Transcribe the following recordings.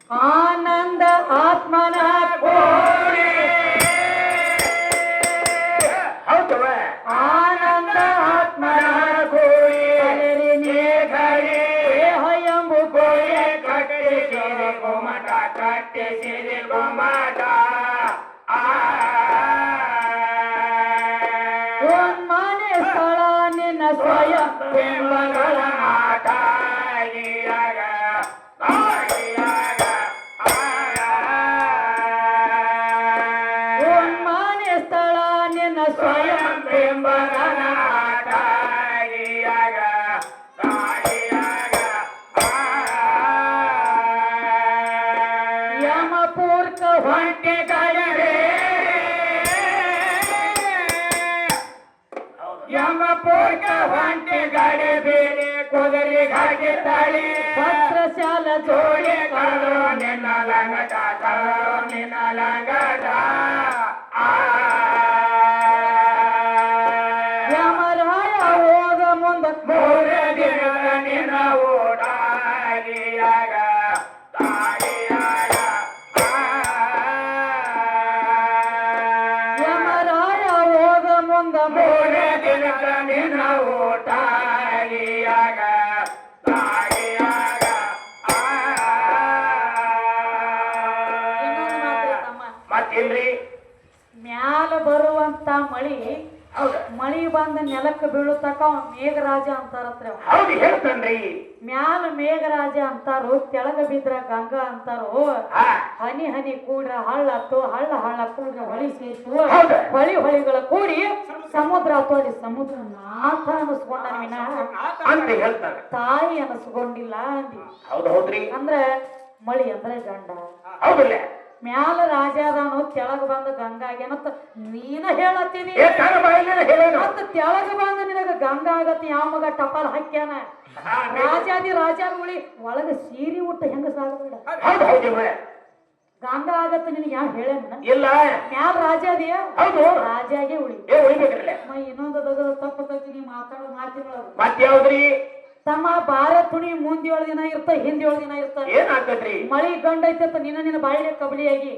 ಆನಂದ ಆತ್ಮನ ಕೋಡಿ ಆನಂದ ಆತ್ಮನ ಕೋಡಿ ಘಡಿ ಹಯಂಬು ಕೋಳಿ ಕಟ್ಟೆ ಸೇರಿ ಗೊಮಟ ಕಟ್ಟೆ ಸೇರಿ ಗೊಮಟ ಮನೆ ಸ್ಥಳ ನಿನ್ನ ಸ್ವಯಂ ಬಿಂಬಗಳ ಆಟ ಮನೆ ಸ್ಥಳ ನಿನ್ನ ಸ್ವಯಂ ಬಿಂಬಗಳ ಆಟ ಯಮಪೂರ್ಕ ಹೊಂಟೆಗಳೇ ಯಮಪೂರ್ಕ ಹೊಂಟೆಗಡೆ ಬೇರೆ ಕುದುರೆ ಗಾಡಿ ತಾಳಿ ಪತ್ರಶಾಲ ಜೋಡಿ ಕಳು ನಿನ್ನ ಲಂಗಟ ಕಳು ನಿನ್ನ ಲಂಗಟ ಯಮರಾಯ ಹೋಗ ಮುಂದ ಮೂರೇ ದಿನ ನಿನ್ನ ಓಡಾಗಿಯಾಗ ಯಮರಾಯ ಹೋಗ ಮುಂದ ಮೂರೇ ದಿನ ನಿನ್ನ ಓಟಾಗಿಯಾಗ ಮತ್ತಿಲ್ರಿ ಮ್ಯಾಲ ಬರುವಂತ ಮಳಿ ಮಳಿ ಬಂದ ನೆಲಕ್ಕೆ ಬೀಳುತ್ತಕ ಮೇಘರಾಜ ಅಂತಾರತ್ರ ಹೌದು ಹೇಳ್ತಾನ್ರಿ ಮ್ಯಾಲ ಮೇಘರಾಜ ಅಂತಾರು ತೆಳಗ ಬಿದ್ರ ಗಂಗಾ ಅಂತಾರು ಹನಿ ಹನಿ ಕೂಡ್ರ ಹಳ್ಳ ಹತ್ತು ಹಳ್ಳ ಹಳ್ಳ ಕೂಡ್ರ ಹೊಳಿ ಸೇತು ಹೊಳಿ ಹೊಳಿಗಳ ಕೂಡಿ ಸಮುದ್ರ ಅಥವಾ ಸಮುದ್ರ ನಾಥ ಅನಿಸ್ಕೊಂಡ ಅಂತ ಹೇಳ್ತಾರೆ ತಾಯಿ ಅನಿಸ್ಕೊಂಡಿಲ್ಲ ಅಂದಿ ಹೌದು ಹೌದ್ರಿ ಅಂದ್ರ ಮಳಿ ಅಂದ್ರೆ ಗಂಡ ಹೌದಲ್ಲ ಮ್ಯಾಲ ರಾಜ ಅದಾನು ತೆಳಗ ಬಂದ ಗಂಗಾ ಏನತ್ತ ನೀನ ಹೇಳತ್ತೀನಿ ಮತ್ತ ತೆಳಗ ಬಂದ ನಿನಗ ಗಂಗಾ ಆಗತ್ತ ಯಾವ ಮಗ ಟಪಾಲ್ ಹಾಕ್ಯಾನ ರಾಜಾದಿ ರಾಜಾಗುಳಿ ಒಳಗ ಸೀರಿ ಉಟ್ಟ ಹೆಂಗ ಸಾಗಬೇಡ ಗಂಗಾ ಆಗತ್ತ ನಿನಗೆ ಯಾವ ಹೇಳೇನ ಇಲ್ಲ ಮ್ಯಾಲ ರಾಜಾದಿಯ ಹೌದು ರಾಜಾಗೆ ಉಳಿ ಇನ್ನೊಂದು ತಪ್ಪತೈತಿ ನೀ ಮಾತಾಡೋ ಮಾತಿನ ಮತ್ ಯಾವ್ದ್ರಿ ತಮ್ಮ ಬಾರ ತುಣಿ ಮುಂದೆ 7 ದಿನ ಇರ್ತ ಹಿಂದೆ 7 ದಿನ ಇರ್ತ ಏನಾಗ್ತದ್ರಿ ಮಳಿ ಗಂಡ ಐತ ನಿನ್ನ ಬಾಯಿಗೆ ಕಬಲಿಯಾಗಿ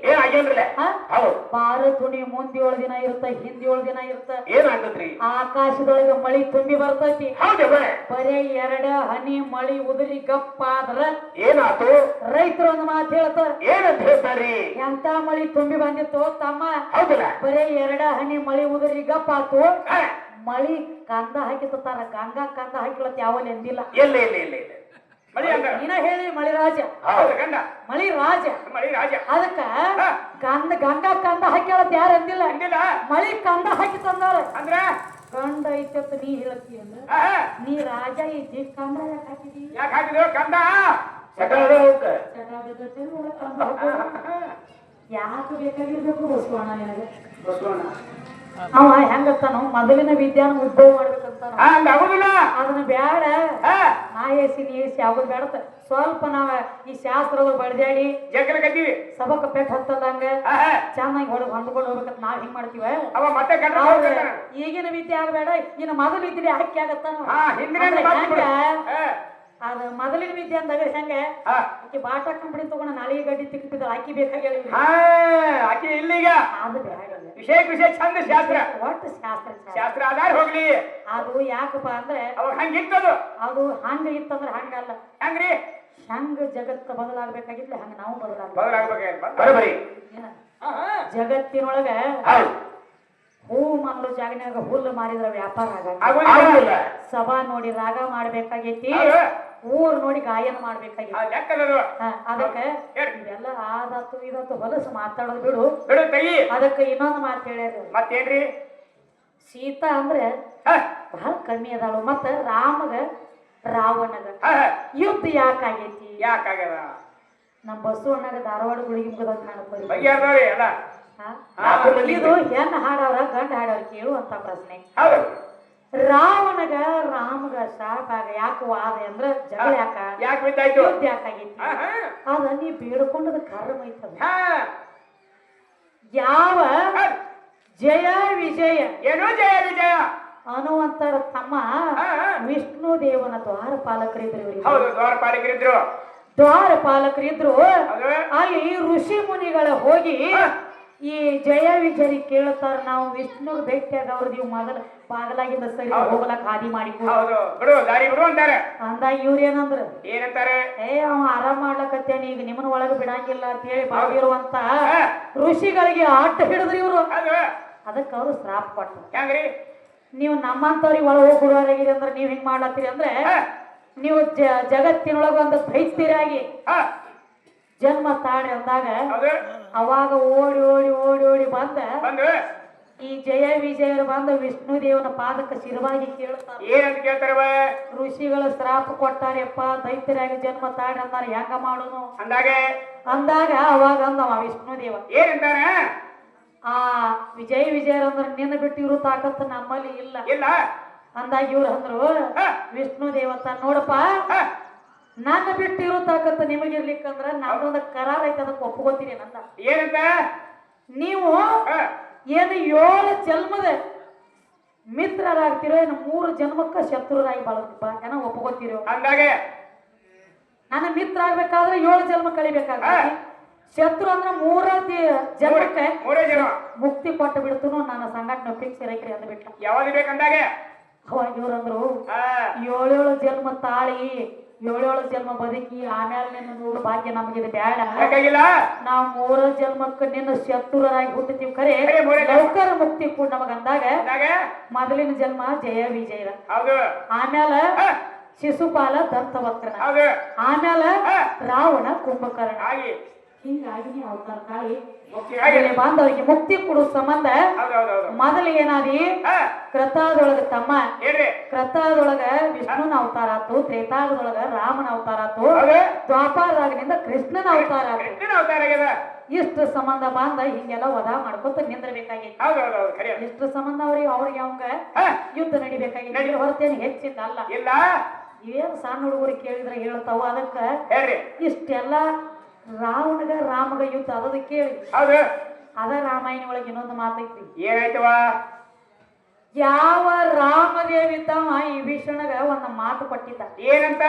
ಬಾರ ತುಣಿ ಮುಂದೆ 7 ದಿನ ಇರ್ತ ಹಿಂದೆ 7 ದಿನ ಇರ್ತ ಏನಾಗ್ತದ್ರಿ ಆಕಾಶದೊಳಗ ಮಳಿ ತುಂಬಿ ಬರ್ತೈತಿ ಬರೇ 2 ಹನಿ ಮಳಿ ಉದುರಿ ಗಪ್ಪ ಆದ್ರ ಏನಾತು ರೈತರು ಒಂದು ಮಾತು ಹೇಳ್ತಾರ ಏನಂತ ಹೇಳ್ತಾರಿ ಎಂತ ಮಳಿ ತುಂಬಿ ಬಂದಿತ್ತು ತಮ್ಮ ಬರೇ 2 ಹನಿ ಮಳಿ ಉದುರಿ ಗಪ್ಪ ಆತು ಮಳಿ ಕಂದ ಹಾಕಿತಾರ ಗಂಗಾ ಕಂದ ಹಾಕಿಳತ್ ಯಾವಲ್ಲಿ ಎಂದಿಲ್ಲ ಇಲ್ಲ ಇಲ್ಲ ಇಲ್ಲ ನೀನ ಹೇಳಿ ಮಳಿ ರಾಜ ಮಳಿ ರಾಜ ಅದಕ್ಕ ಗಂಗಾ ಕಂದ ಹಾಕಿಳತ್ ಯಾರು ಎಂದಿಲ್ಲ ಮಳಿ ಕಂದ ಹಾಕಿ ತಂದಾರ ಅಂದ್ರ ಕಂದ ಐತತ್ ನೀ ಹೇಳತ್ತಿ ಅಂದ್ರ ನೀ ರಾಜ ಐತಿ ಕಂದ ಯಾಕೆ ಹಾಕಿದಿ ಕಂದ ಯಾಕೆ ಬೇಕಾಗಿರ್ಬೇಕು ಬಸವಣ್ಣ ನಿನಗೆ ಬಸವಣ್ಣ ಅವ ಹೆಂಗತ್ತಾನು ಮೊದಲಿನ ವಿದ್ಯಾನ ಉದ್ಯೋಗ ಮಾಡ್ಬೇಕಂತ ಅದನ್ನ ಬ್ಯಾಡ ನಾ ಏಸಿ ಆಗೋದು ಬೇಡತ್ತ ಸ್ವಲ್ಪ ನಾವ ಈ ಶಾಸ್ತ್ರದ ಬಡ್ದಾಡಿ ಸಬಕ ಪೆಟ್ ಹತ್ತದಂಗ ಚೆನ್ನಾಗಿ ಹೊಂದ್ಕೊಂಡು ಹೋಗ್ಬೇಕಂತ ನಾವ್ ಹಿಂಗ್ ಮಾಡ್ತೀವ ಈಗಿನ ವಿದ್ಯೆ ಆಗ್ಬೇಡ ಇನ್ನು ಮೊದಲ ವಿದ್ಯೆ ಹಾಕಿ ಆಗತ್ತಾನ ಅದ ಮೊದಲಿನ ವಿದ್ಯೆ ಅಂದಾಗ ಹೆಂಗ ಆಕಿ ಬಾಟ ಕಂಪನಿ ತಗೊಂಡ ನಾಳಿಗೆ ಗಡ್ಡಿ ತಿಕ್ಕಿದ ಆಕಿ ಬೇಕಾಗಿ ಆಕಿ ಇಲ್ಲೀಗ ಅದು ಬೇಡ ವಿಷಯ ಚಂದ ಶಾಸ್ತ್ರ ಒಟ್ಟು ಶಾಸ್ತ್ರ ಆಧಾರ ಹೋಗ್ಲಿ ಅದು ಯಾಕಪ್ಪ ಅಂದ್ರೆ ಅವಾಗ ಹಂಗಿತ್ತದು ಅದು ಹಂಗ ಇತ್ತಂದ್ರೆ ಹಂಗಲ್ಲ ಹೆಂಗ್ರಿ ಹೆಂಗ ಜಗತ್ತು ಬದಲಾಗಬೇಕಾಗಿತ್ತು ಹಂಗ ನಾವು ಬದಲಾಗಬೇಕು ಜಗತ್ತಿನೊಳಗ ಹೂ ಮಕ್ಕಳು ಜಾಗನ್ಯಾಗ ಹುಲ್ಲು ಮಾರಿದ್ರ ವ್ಯಾಪಾರ ಆಗಲ್ಲ ಸಭಾ ನೋಡಿ ರಾಗ ಮಾಡ್ಬೇಕಾಗೈತಿ ಊರ್ ನೋಡಿ ಗಾಯನ ಮಾಡ್ಬೇಕಾಗೈತಿ ಅದಕ್ಕೆ ಇವೆಲ್ಲ ಆದತ್ತು ಇದತ್ತು ಹೊಲಸು ಮಾತಾಡೋದು ಬಿಡು ಅದಕ್ಕೆ ಇನ್ನೊಂದು ಮಾತು ಹೇಳ್ಯಾರ ಮತ್ತೇನ್ರಿ ಸೀತಾ ಅಂದ್ರೆ ಬಹಳ ಕಮ್ಮಿ ಅದಾಳು ಮತ್ತ ರಾಮಗ ರಾವಣಗ ಯುದ್ಧ ಯಾಕಾಗೈತಿ ಯಾಕಾಗ್ಯದ ನಮ್ಮ ಬಸವಣ್ಣಗ ಧಾರವಾಡ ಗುಳಿಗೆ ಮುಗದಂಗ ಕಾಣುತ್ತೆ ಇದು ಹೆಣ್ಣು ಹಾಡವ್ರ ಗಂಡ ಹಾಡವ್ರ ಕೇಳುವಂತ ಪ್ರಶ್ನೆ ರಾವಣಗ ರಾಮಗ ಶಾಪಾಗ ಯಾಕೆ ವಾದ ಅಂದ್ರ ಜಗಳ ಯುದ್ಧ ಯಾಕಾಗೈತಿ ಅದ ನೀ ಬೇಡ್ಕೊಂಡದ ಕರ್ಮ ಐತದ ಯಾವ ಜಯ ವಿಜಯ ಏನೋ ಜಯ ವಿಜಯ ಅನ್ನುವಂತಾರ ತಮ್ಮ ವಿಷ್ಣು ದೇವನ ದ್ವಾರಪಾಲಕರಿದ್ರು ಇವ್ರಿಗೆ. ಹೌದು, ದ್ವಾರಪಾಲಕರಿದ್ರು. ದ್ವಾರಪಾಲಕರಿದ್ರು. ಅಲ್ಲಿ ಋಷಿ ಮುನಿಗಳ ಹೋಗಿ ಈ ಜಯ ವಿಜಯರಿ ಕೇಳುತ್ತಾರ, ನಾವು ವಿಷ್ಣುಗೆ ಭೇಟಿಯಾಗ ಅವ್ರು ನೀವು ಮೊದಲ ಬಾಗಲಾಗಿಂದ ಸರಿ ಹೋಗ್ಲಕ್ ಹಾದಿ ಮಾಡಿಕೊ ಅಂದಾಗ ಇವ್ರ ಏನಂದ್ರ ಏನಂತಾರೆ, ಅವ ಆರಾಮ್ ಮಾಡ್ಲಕತ್ತೇನಿ, ಈಗ ನಿಮ್ಮನ ಒಳಗ ಬಿಡಂಗಿಲ್ಲ ಅಂತ ಹೇಳಿ ಬಾಗಿರುವಂತ ಋಷಿಗಳಿಗೆ ಅಡ್ಡ ಹಿಡಿದ್ರಿ ಇವ್ರು. ಅದಕ್ಕೆ ಅವ್ರು ಶ್ರಾಪ ಕೊಟ್ರು, ನೀವು ನಮ್ಮಂತವ್ರಿಗೆ ಒಳ ಹೋಗಿ ಬಿಡುವರಾಗಿರಿ ಅಂದ್ರೆ ನೀವ್ ಹಿಂಗ್ ಮಾಡ್ಲತ್ತೀರಿ ಅಂದ್ರೆ ನೀವು ಜಗತ್ತಿನೊಳಗ ಒಂದು ದೈತ್ಯರಾಗಿ ಜನ್ಮ ತಾಳ್ರಿ ಅಂದಾಗ ಅವಾಗ ಓಡಿ ಓಡಿ ಓಡಿ ಓಡಿ ಬಂದ ಈ ಜಯ ವಿಜಯರು ಬಂದು ವಿಷ್ಣು ದೇವನ ಪಾದಕ್ಕೆ ಶಿರವಾಗಿ ಕೇಳ್ತಾರೆ, ಋಷಿಗಳ ಶ್ರಾಪ ಕೊಟ್ಟಾರಪ್ಪ, ದೈತ್ಯರಾಗಿ ಜನ್ಮ ತಾಳ್ರಿ ಅಂದಾರ, ಹೆಂಗ ಮಾಡೋನು ಅಂದಾಗ ಅವಾಗ ಅಂದವ ವಿಷ್ಣು ದೇವ ಆ ವಿಜಯ ವಿಜಯರಂದ್ರ ನಿನ್ನ ಬಿಟ್ಟು ಇರು ತಾಕತ್ತು ನಮ್ಮಲ್ಲಿ ಇಲ್ಲ ಅಂದಾಗ ಇವ್ರು ಅಂದ್ರು ವಿಷ್ಣು ದೇವತ, ನೋಡಪ್ಪ ನನ್ನ ಬಿಟ್ಟು ಇರೋ ತಾಕತ್ತು ನಿಮಗಿರ್ಲಿಕ್ಕಂದ್ರ ನಮ್ದೊಂದು ಕರಾರ ಐತೆ, ಅದಕ್ಕೆ ಒಪ್ಕೋತೀನಿ ನಂದ. ಏನಂತ ನೀವು ಏನು 7 ಜನ್ಮದ ಮಿತ್ರರಾಗ್ತಿರೋ ಏನು 3 ಜನ್ಮಕ್ಕ ಶತ್ರುರಾಗಿ ಬಾಳಪ್ಪ, ಏನೋ ಒಪ್ಕೋತಿರೋ ಅಂದಾಗೆ ನನ್ನ ಮಿತ್ರ ಆಗ್ಬೇಕಾದ್ರೆ 7 ಜನ್ಮ ಕಳಿಬೇಕಾಗ್ತದೆ. ಶತ್ರು ಅಂದ್ರೆ 3 ಜನ್ಮಕ್ಕೆ ಮುಕ್ತಿ ಕೊಟ್ಟು ಬಿಡ್ತನು, ನನ್ನ ಸಂಘಟನೆ ಫಿಕ್ಸ್ ಇರಕ್ರಿ ಅಂದ್ ಬಿಟ್ಟ. ಯಾವಾಗ ಬೇಕಂದಾಗೆ ಅವಾಗ ಇವ್ರಂದ್ರು 7 ಜನ್ಮ ತಾಳಿ 7 ಜನ್ಮ ಬದುಕಿ ಆಮೇಲೆ ನಿನ್ನ ನೋಡು ಭಾಗ್ಯ ನಮಗಿದು ಬೇಡ, ನಾವು 3 ಜನ್ಮಕ್ಕೆ ನಿನ್ನ ಶತ್ರುರಾಗಿ ಹುಟ್ಟುತ್ತೀವಿ, ಖರೆ ಲೌಕರ ಮುಕ್ತಿ ಕೂಡ ನಮಗಂದಾಗ ಮೊದಲಿನ ಜನ್ಮ ಜಯ ವಿಜಯ, ಆಮೇಲೆ ಶಿಶುಪಾಲ ದಂತವಕ್ರನ, ಆಮೇಲೆ ರಾವಣ ಕುಂಭಕರ್ಣ, ಹಿಂಗಾಗಿ ಅವತಾರ ತಾಳಿ ಬಾಂಧವರಿಗೆ ಮುಕ್ತಿ ಕೊಡುವ ಸಂಬಂಧ ಮೊದಲು ಏನಾದಿ ಕೃತಾದೊಳಗ ತಮ್ಮ ಕೃತಾದೊಳಗ ವಿಷ್ಣುನ ಅವತಾರ ಆತು, ತ್ರೇತಾದೊಳಗ ರಾಮನ ಅವತಾರ ಆತು, ದ್ವಾಪಾರದಾಗಿನಿಂದ ಕೃಷ್ಣನ ಅವತಾರ ಆತು. ಇಷ್ಟು ಸಂಬಂಧ ಬಾಂಧ ಹಿಂಗೆಲ್ಲ ವಧ ಮಾಡ್ಕೊತ ನಿಂದ್ರಬೇಕಾಗಿತ್ತು. ಇಷ್ಟು ಸಂಬಂಧ ಅವ್ರಿಗೆ ಅವಂಗ ಯುದ್ಧ ನಡಿಬೇಕಾಗಿತ್ತು, ಹೊರತೇನು ಹೆಚ್ಚಿಂದ ಅಲ್ಲ. ಇವೇನು ಸಣ್ಣ ಹುಡುಗರಿಗೆ ಕೇಳಿದ್ರೆ ಹೇಳ್ತಾವ, ಅದಕ್ಕ ಇಷ್ಟೆಲ್ಲ ರಾವಣಗ ರಾಮಗ ಯುದ್ಧ ಅದಕ್ಕೆ ಕೇಳಿ ಅದ ರಾಮಾಯಣ ಒಳಗೆ ಇನ್ನೊಂದು ಮಾತೈತಿ. ಏನಾಯ್ತವ? ಯಾವ ರಾಮದೇವಿದ್ದವ ವಿಭೀಷಣಗ ಒಂದು ಮಾತು ಕೊಟ್ಟಿದ್ದ. ಏನಂತ?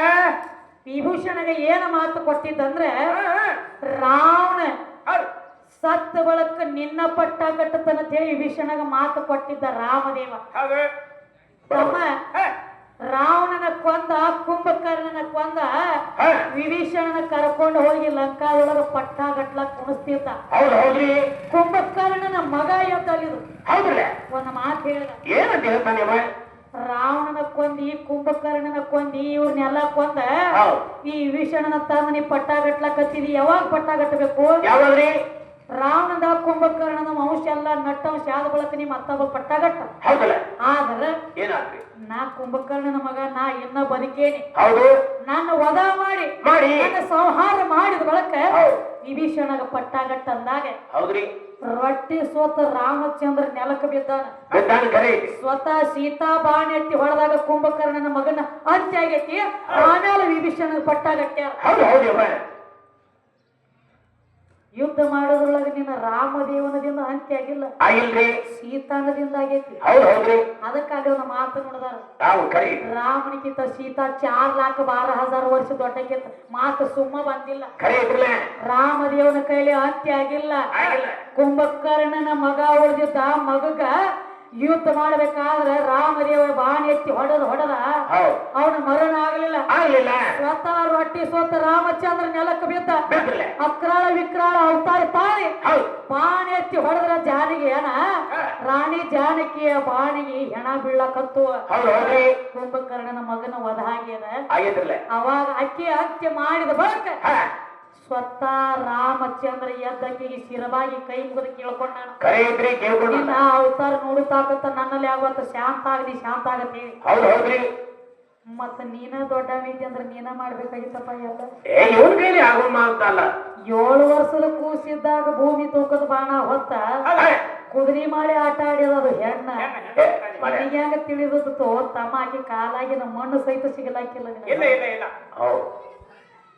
ವಿಭೂಷಣಗ ಏನ ಮಾತು ಕೊಟ್ಟಿದ್ದಂದ್ರೆ, ರಾವಣ ಸತ್ತ ಬಳಕ ನಿನ್ನ ಪಟ್ಟ ಕಟ್ಟತನ ಹೇಳಿ ವಿಭೀಷಣಗ ಮಾತು ಕೊಟ್ಟಿದ್ದ ರಾಮದೇವ. ತಮ್ಮ ರಾವಣನ ಕೊಂದ, ಕುಂಭಕರ್ಣನ ಕೊಂದ, ವಿಭೀಷಣನ ಕರ್ಕೊಂಡು ಹೋಗಿ ಲಂಕಾದೊಳಗ ಪಟ್ಟ ಗಟ್ಲ ಕುಣಿಸ್ತಿದ್ದ. ಕುಂಭಕರ್ಣನ ಮಗ ಎತ್ತಲಿದು ಒಂದು ಮಾತು ಹೇಳಿದ, ರಾವಣನ ಕೊಂದಿ, ಕುಂಭಕರ್ಣನ ಕೊಂದಿ, ಇವ್ರನ್ನೆಲ್ಲ ಕೊಂದ ಈ ವಿಭೀಷಣನ ತಂದ ನೀ ಪಟ್ಟ ಗಟ್ಲ ಕತ್ತಿದಿ. ಯಾವಾಗ ಪಟ್ಟ ಕಟ್ಟಬೇಕು? ರಾವಣದ ಕುಂಭಕರ್ಣನ ವಂಶ ಎಲ್ಲ ನಟ್ಟವಂಶ ಆದ ಬಳಕ ನಿಮ್ಮ ಮತ್ತೊಬ್ಬ ಪಟ್ಟಗಟ್ಟ. ಆದ್ರ ನಾ ಕುಂಭಕರ್ಣನ ಮಗ, ನಾ ಇನ್ನ ಬದುಕೇನಿ, ನನ್ನ ವಧ ಮಾಡಿ ನನ್ನ ಸಂಹಾರ ಮಾಡಿದ ಬಳಕ ವಿಭೀಷಣಗ ಪಟ್ಟಗಟ್ಟ ಅಂದಾಗ ರೊಟ್ಟಿ ಸೋತ ರಾಮಚಂದ್ರ ನೆಲಕ್ಕೆ ಬಿದ್ದಾನ. ಸ್ವತಃ ಸೀತಾ ಬಾಣಿ ಎತ್ತಿ ಹೊಡೆದಾಗ ಕುಂಭಕರ್ಣನ ಮಗನ ಅಂತ್ಯ ಆಗೈತಿ. ಆಮೇಲೆ ವಿಭೀಷಣಗ ಪಟ್ಟಗಟ್ಟ್ಯಾರ. ಯುದ್ಧ ಮಾಡೋದ್ರೊಳಗ ನಿನ್ನ ರಾಮದೇವನದಿಂದ ಅಂತ್ಯ ಆಗಿಲ್ಲ, ಸೀತಾನದಿಂದ ಆಗೈತಿ. ಅದಕ್ಕಾಗಿ ಒಂದು ಮಾತು ನೋಡಿದಾರ, ರಾಮನಿಗಿಂತ ಸೀತಾ 4,12,000 ವರ್ಷ ದೊಡ್ಡಕ್ಕಿಂತ ಮಾತು ಸುಮ್ಮ ಬಂದಿಲ್ಲ. ರಾಮದೇವನ ಕೈಲಿ ಅಂತ್ಯ ಆಗಿಲ್ಲ. ಕುಂಭಕರ್ಣನ ಮಗ ಉಳಿದಿದ್ದ, ಮಗಗ ಯುದ್ಧ ಮಾಡ್ಬೇಕಾದ್ರೆ ರಾಮದೇವ ಬಾಣಿ ಎತ್ತಿ ಹೊಡೆದ ಅವನ ಮರಣ ಆಗಲಿಲ್ಲ. ಸ್ವತಃ ರೊಟ್ಟಿ ಸ್ವತಃ ರಾಮಚಂದ್ರ ನೆಲಕ್ಕೆ ಬಿದ್ದ. ಅಕ್ರಾಳ ವಿಕ್ರಾಳ ಅವತಾರ ತಾಳಿ ಬಾಣಿ ಎತ್ತಿ ಹೊಡೆದ್ರ ಜಾನಿಗೆ ಏನ ರಾಣಿ ಜಾನಕಿಯ ಬಾಣಿಗೆ ಹೆಣ ಬೀಳಕತ್ತು. ಕುಂಭಕರ್ಣನ ಮಗನ ವಧ ಆಗ್ಯದ. ಅವಾಗ ಅಕ್ಕಿ ಹತ್ಯೆ ಮಾಡಿದ ಬಳಕ ಸ್ವತಃ ರಾಮಚಂದ್ರ ಎದ್ದಕ್ಕಿಗೆ ಶಿರವಾಗಿ ಕೈ ಮುಗಿದು ಕೇಳ್ಕೊಂಡಾನ, ಅವತಾರ ನೋಡುತ್ತಾಕತ್ತ ನನ್ನಲ್ಲಿ ಆಗುವಂತ ಶಾಂತ ಆಗತಿ. ಮತ್ತ ನೀನ ದೊಡ್ಡ ವಿದ್ಯೆ ಅಂದ್ರೆ ನೀನ ಮಾಡ್ಬೇಕಾಗಿತ್ತಪ್ಪ ಎಲ್ಲ. 7 ವರ್ಷದ ಕೂಸಿದ್ದಾಗ ಭೂಮಿ ತೂಕದ ಬಾಣ ಹೊತ್ತ ಕುದುರೆ ಮಾಡಿ ಆಟ ಆಡಿದ ಅದು ಹೆಣ್ಣ. ಹೆಂಗ ತಿಳಿದದ್ದು ತಮ್ಮ ಆಕಿ ಕಾಲಾಗಿನ ಮಣ್ಣು ಸಹಿತ ಸಿಗಲಾಕಿಲ್ಲ.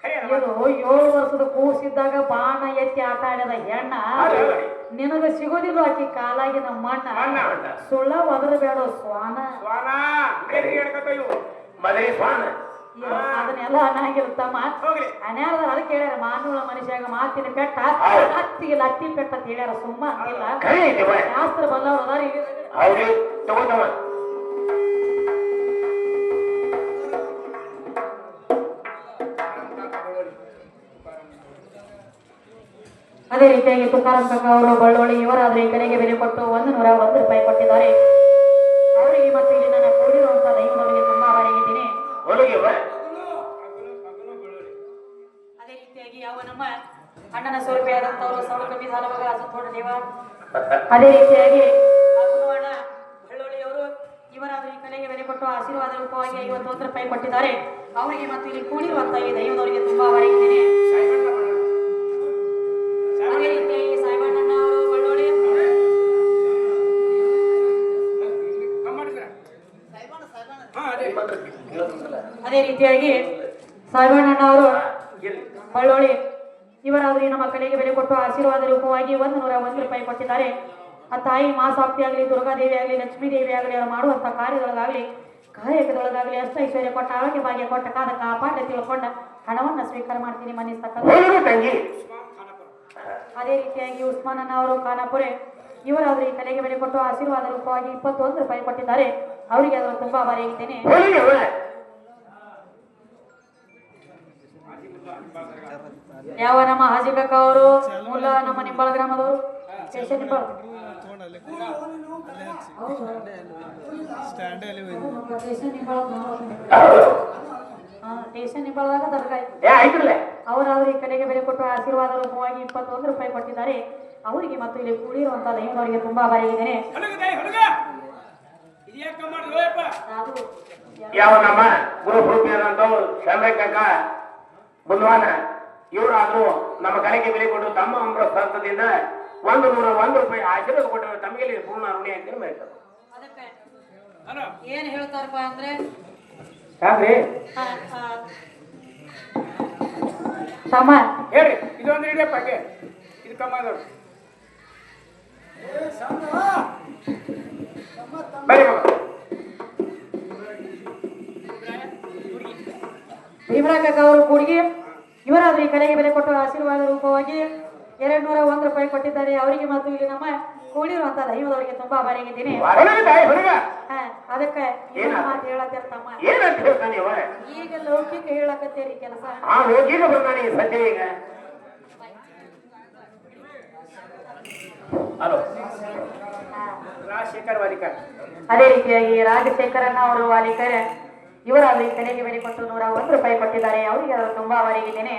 ಇದು 7 ವರ್ಷದ ಕೂಸಿದ್ದಾಗ ಬಾಣ ಎತ್ತಿ ಆಟ ಆಡಿದ ಹೆಣ್ಣ ನಿನಗ ಸಿಗೋದಿಲ್ಲ ಆಕಿ ಕಾಲಾಗಿನ ಮಣ್ಣ ಸುಳ್ಳ ಒದರ ಬೇಡ ಸ್ವಾನ ಅದನ್ನೆಲ್ಲ ಅನ್ನಾಗಿರುತ್ತಮ್ಮ ಅನ್ಯಾರದ ಅದಕ್ಕೆ ಹೇಳ್ಯಾರ ಮಾನವ ಮನುಷ್ಯಾಗ ಮಾತಿನ ಪೆಟ್ಟ ಹತ್ತಿಗೆ ಲತ್ತಿ ಪೆಟ್ಟ ಅಂತ ಹೇಳ್ಯಾರ ಸುಮ್ಮ ಇಲ್ಲ ಶಾಸ್ತ್ರ ಬಲ್ಲವ್ರು ಅದಾರ ಅದೇ ರೀತಿಯಾಗಿ ತುಕಾರಾಮ್ ಕಾಕ ಅವರು ಬಳ್ಳೋಳಿ ಇವರಾದ್ರೆ ಈ ಕಡೆಗೆ ಬೆಲೆ ಕೊಟ್ಟು 101 ರೂಪಾಯಿ ಕೊಟ್ಟಿದ್ದಾರೆ ಅವರಿಗೆ ಮತ್ತು ಇಲ್ಲಿ ನನ್ನ ಕೂಡಿರುವಂತ ದೈವನವರಿಗೆ ತುಂಬಾ ಆಭಾರಿಯಾಗಿದ್ದೀನಿ. ಅದೇ ರೀತಿಯಾಗಿ ಯಾವ ನಮ್ಮ ಅಣ್ಣನ ಸ್ವರೂಪಿಯಾದಂತವರು ಸೌಳ ಕಮ್ಮಿ ಸಾಲವಾಗ ಅಸಂತೋಡ ದೇವ ಅದೇ ರೀತಿಯಾಗಿ ಅಣ್ಣ ಬಳ್ಳೋಳಿಯವರು ಇವರಾದ್ರೆ ಈ ಕಲೆಗೆ ಬೆಲೆ ಕೊಟ್ಟು ಆಶೀರ್ವಾದ ರೂಪವಾಗಿ 51 ರೂಪಾಯಿ ಕೊಟ್ಟಿದ್ದಾರೆ ಅವರಿಗೆ ಮತ್ತು ಇಲ್ಲಿ ಕೂಡಿರುವಂತ ಈ ದೈವನವರಿಗೆ ತುಂಬಾ ಆಭಾರಿಯಾಗಿದ್ದೀನಿ. ಅದೇ ರೀತಿಯಾಗಿ ಸಾಯಿಬಣ್ಣಣ್ಣ ಅವರು ಬಳ್ಳೋಳಿ ಅದೇ ರೀತಿಯಾಗಿ ಸಾಯಿಬಣ್ಣಣ್ಣ ಅವರು ಬಳ್ಳೋಳಿ ಇವರಾದ್ರೆ ನಮ್ಮ ಕಡೆಗೆ ಬೆಲೆ ಕೊಟ್ಟು ಆಶೀರ್ವಾದ ರೂಪವಾಗಿ 101 ರೂಪಾಯಿ ಕೊಟ್ಟಿದ್ದಾರೆ. ಆ ತಾಯಿ ಮಾಸಾಪ್ತಿ ಆಗಲಿ ದುರ್ಗಾದೇವಿ ಆಗಲಿ ಲಕ್ಷ್ಮೀ ದೇವಿ ಆಗಲಿ ಅವರು ಮಾಡುವಂತ ಕಾರ್ಯದೊಳಗಾಗ್ಲಿ ಕಾಯಕದೊಳಗಾಗ್ಲಿ ಅಷ್ಟ ಐಶ್ವರ್ಯ ಕೊಟ್ಟ ಆರೋಗ್ಯ ಭಾಗ್ಯ ಕೊಟ್ಟ ಕಾದ ಕಾಪಾಡ ತಿಳ್ಕೊಂಡ ಹಣವನ್ನ ಸ್ವೀಕಾರ ಮಾಡ್ತೀನಿ ಮನ್ನಿಸ್ತಕ್ಕಂಥ. ಅದೇ ರೀತಿಯಾಗಿ ಉಸ್ಮಾನಣ್ಣ ಅವರು ಖಾನಾಪುರೆ ಇವರಾದ್ರೆ ಈ ಕಲೆಗೆ ಬೆಲೆ ಕೊಟ್ಟು ಆಶೀರ್ವಾದ ರೂಪವಾಗಿ 21 ರೂಪಾಯಿ ಕೊಟ್ಟಿದ್ದಾರೆ ಅವರಿಗೆ ಅದನ್ನು ತುಂಬಾ ಆಭಾರಿಯಾಗಿದ್ದೇನೆ. ಯಾವ ನಮ್ಮ ಹಾಜಿಕಕ್ಕ ಅವರು ಮುಲ್ಲ ನಮ್ಮ ನಿಂಬಾಳ ಗ್ರಾಮದವರು ಸ್ಟೇಷನ್ ನಿಂಬಾಳ ಸ್ಟೇಷನ್ ನಿಂಬಾಳದಾಗ ದರ್ಗಾಯಿ ಅವರಾದ್ರೆ ಈ ಕಲೆಗೆ ಬೆಲೆ ಕೊಟ್ಟು ಆಶೀರ್ವಾದ ರೂಪವಾಗಿ 21 ರೂಪಾಯಿ ಕೊಟ್ಟಿದ್ದಾರೆ ಅವರಿಗೆ ಮತ್ತು ಇಲ್ಲಿ ಕೂಡಿರುವಂತ ದೈವನವರಿಗೆ ತುಂಬಾ ಆಭಾರಿಯಾಗಿದ್ದೇನೆ. ಯಾವ ನಮ್ಮ ಗುರುಭೂಮಿಯಾದಂತವ್ರು ಶಂಕರಕ್ಕ ಬುಲ್ವಾನ ಇವರಾದ್ರೂ ನಮ್ಮ ಕಲೆಗೆ ಬೆಲೆ ಕೊಟ್ಟು ತಮ್ಮ ಅಮೃತ ಸಂಸ್ಥದಿಂದ 101 ರೂಪಾಯಿ ಆಶೀರ್ವಾದ ಕೊಟ್ಟರೆ ತಮಗೆ ಪೂರ್ಣ ಋಣಿ ಅಂತ ಹೇಳ್ತಾರೆ. ಏನ್ ಹೇಳ್ತಾರಪ್ಪ ಅಂದ್ರೆ ಯಾಕ್ರಿ ತಮ್ಮ ಹೇಳ್ರಿ ಇದೊಂದು ಇಡಿಯಪ್ಪ ಇದು ಕಮ್ಮ ಬರೀ ಭೀಮರಾಕಕ್ಕ ಅವರು ಕೂಡಿಗೆ ಇವರಾದ್ರೆ ಈ ಕಲೆಗೆ ಬೆಲೆ ಕೊಟ್ಟು ಆಶೀರ್ವಾದ ರೂಪವಾಗಿ 201 ರೂಪಾಯಿ ಕೊಟ್ಟಿದ್ದಾರೆ ಅವರಿಗೆ ಮತ್ತು ಇಲ್ಲಿ ನಮ್ಮ ಕೂಡಿರುವಂತ ದೈವದವರಿಗೆ ತುಂಬಾ ಆಭಾರಿಯಾಗಿದ್ದೀನಿ. ಅದಕ್ಕೆ ಮಾತು ಹೇಳತ್ತೇರ ತಮ್ಮ ಈಗ ಲೌಕಿಕ ಹೇಳಕತ್ತೇರಿ ಕೆಲಸ ಅದೇ ರೀತಿಯಾಗಿ ರಾಜಶೇಖರಣ್ಣ ಅವರು ವಾಲಿಕರ್ ಇವರಾದ್ರೆ ಈ ಕಲೆಗೆ ಬೆಲೆ ಕೊಟ್ಟು 101 ರೂಪಾಯಿ ಕೊಟ್ಟಿದ್ದಾರೆ ಅವರಿಗೆ ಅದನ್ನು ತುಂಬಾ ಆಭಾರಿಯಾಗಿದ್ದೇನೆ.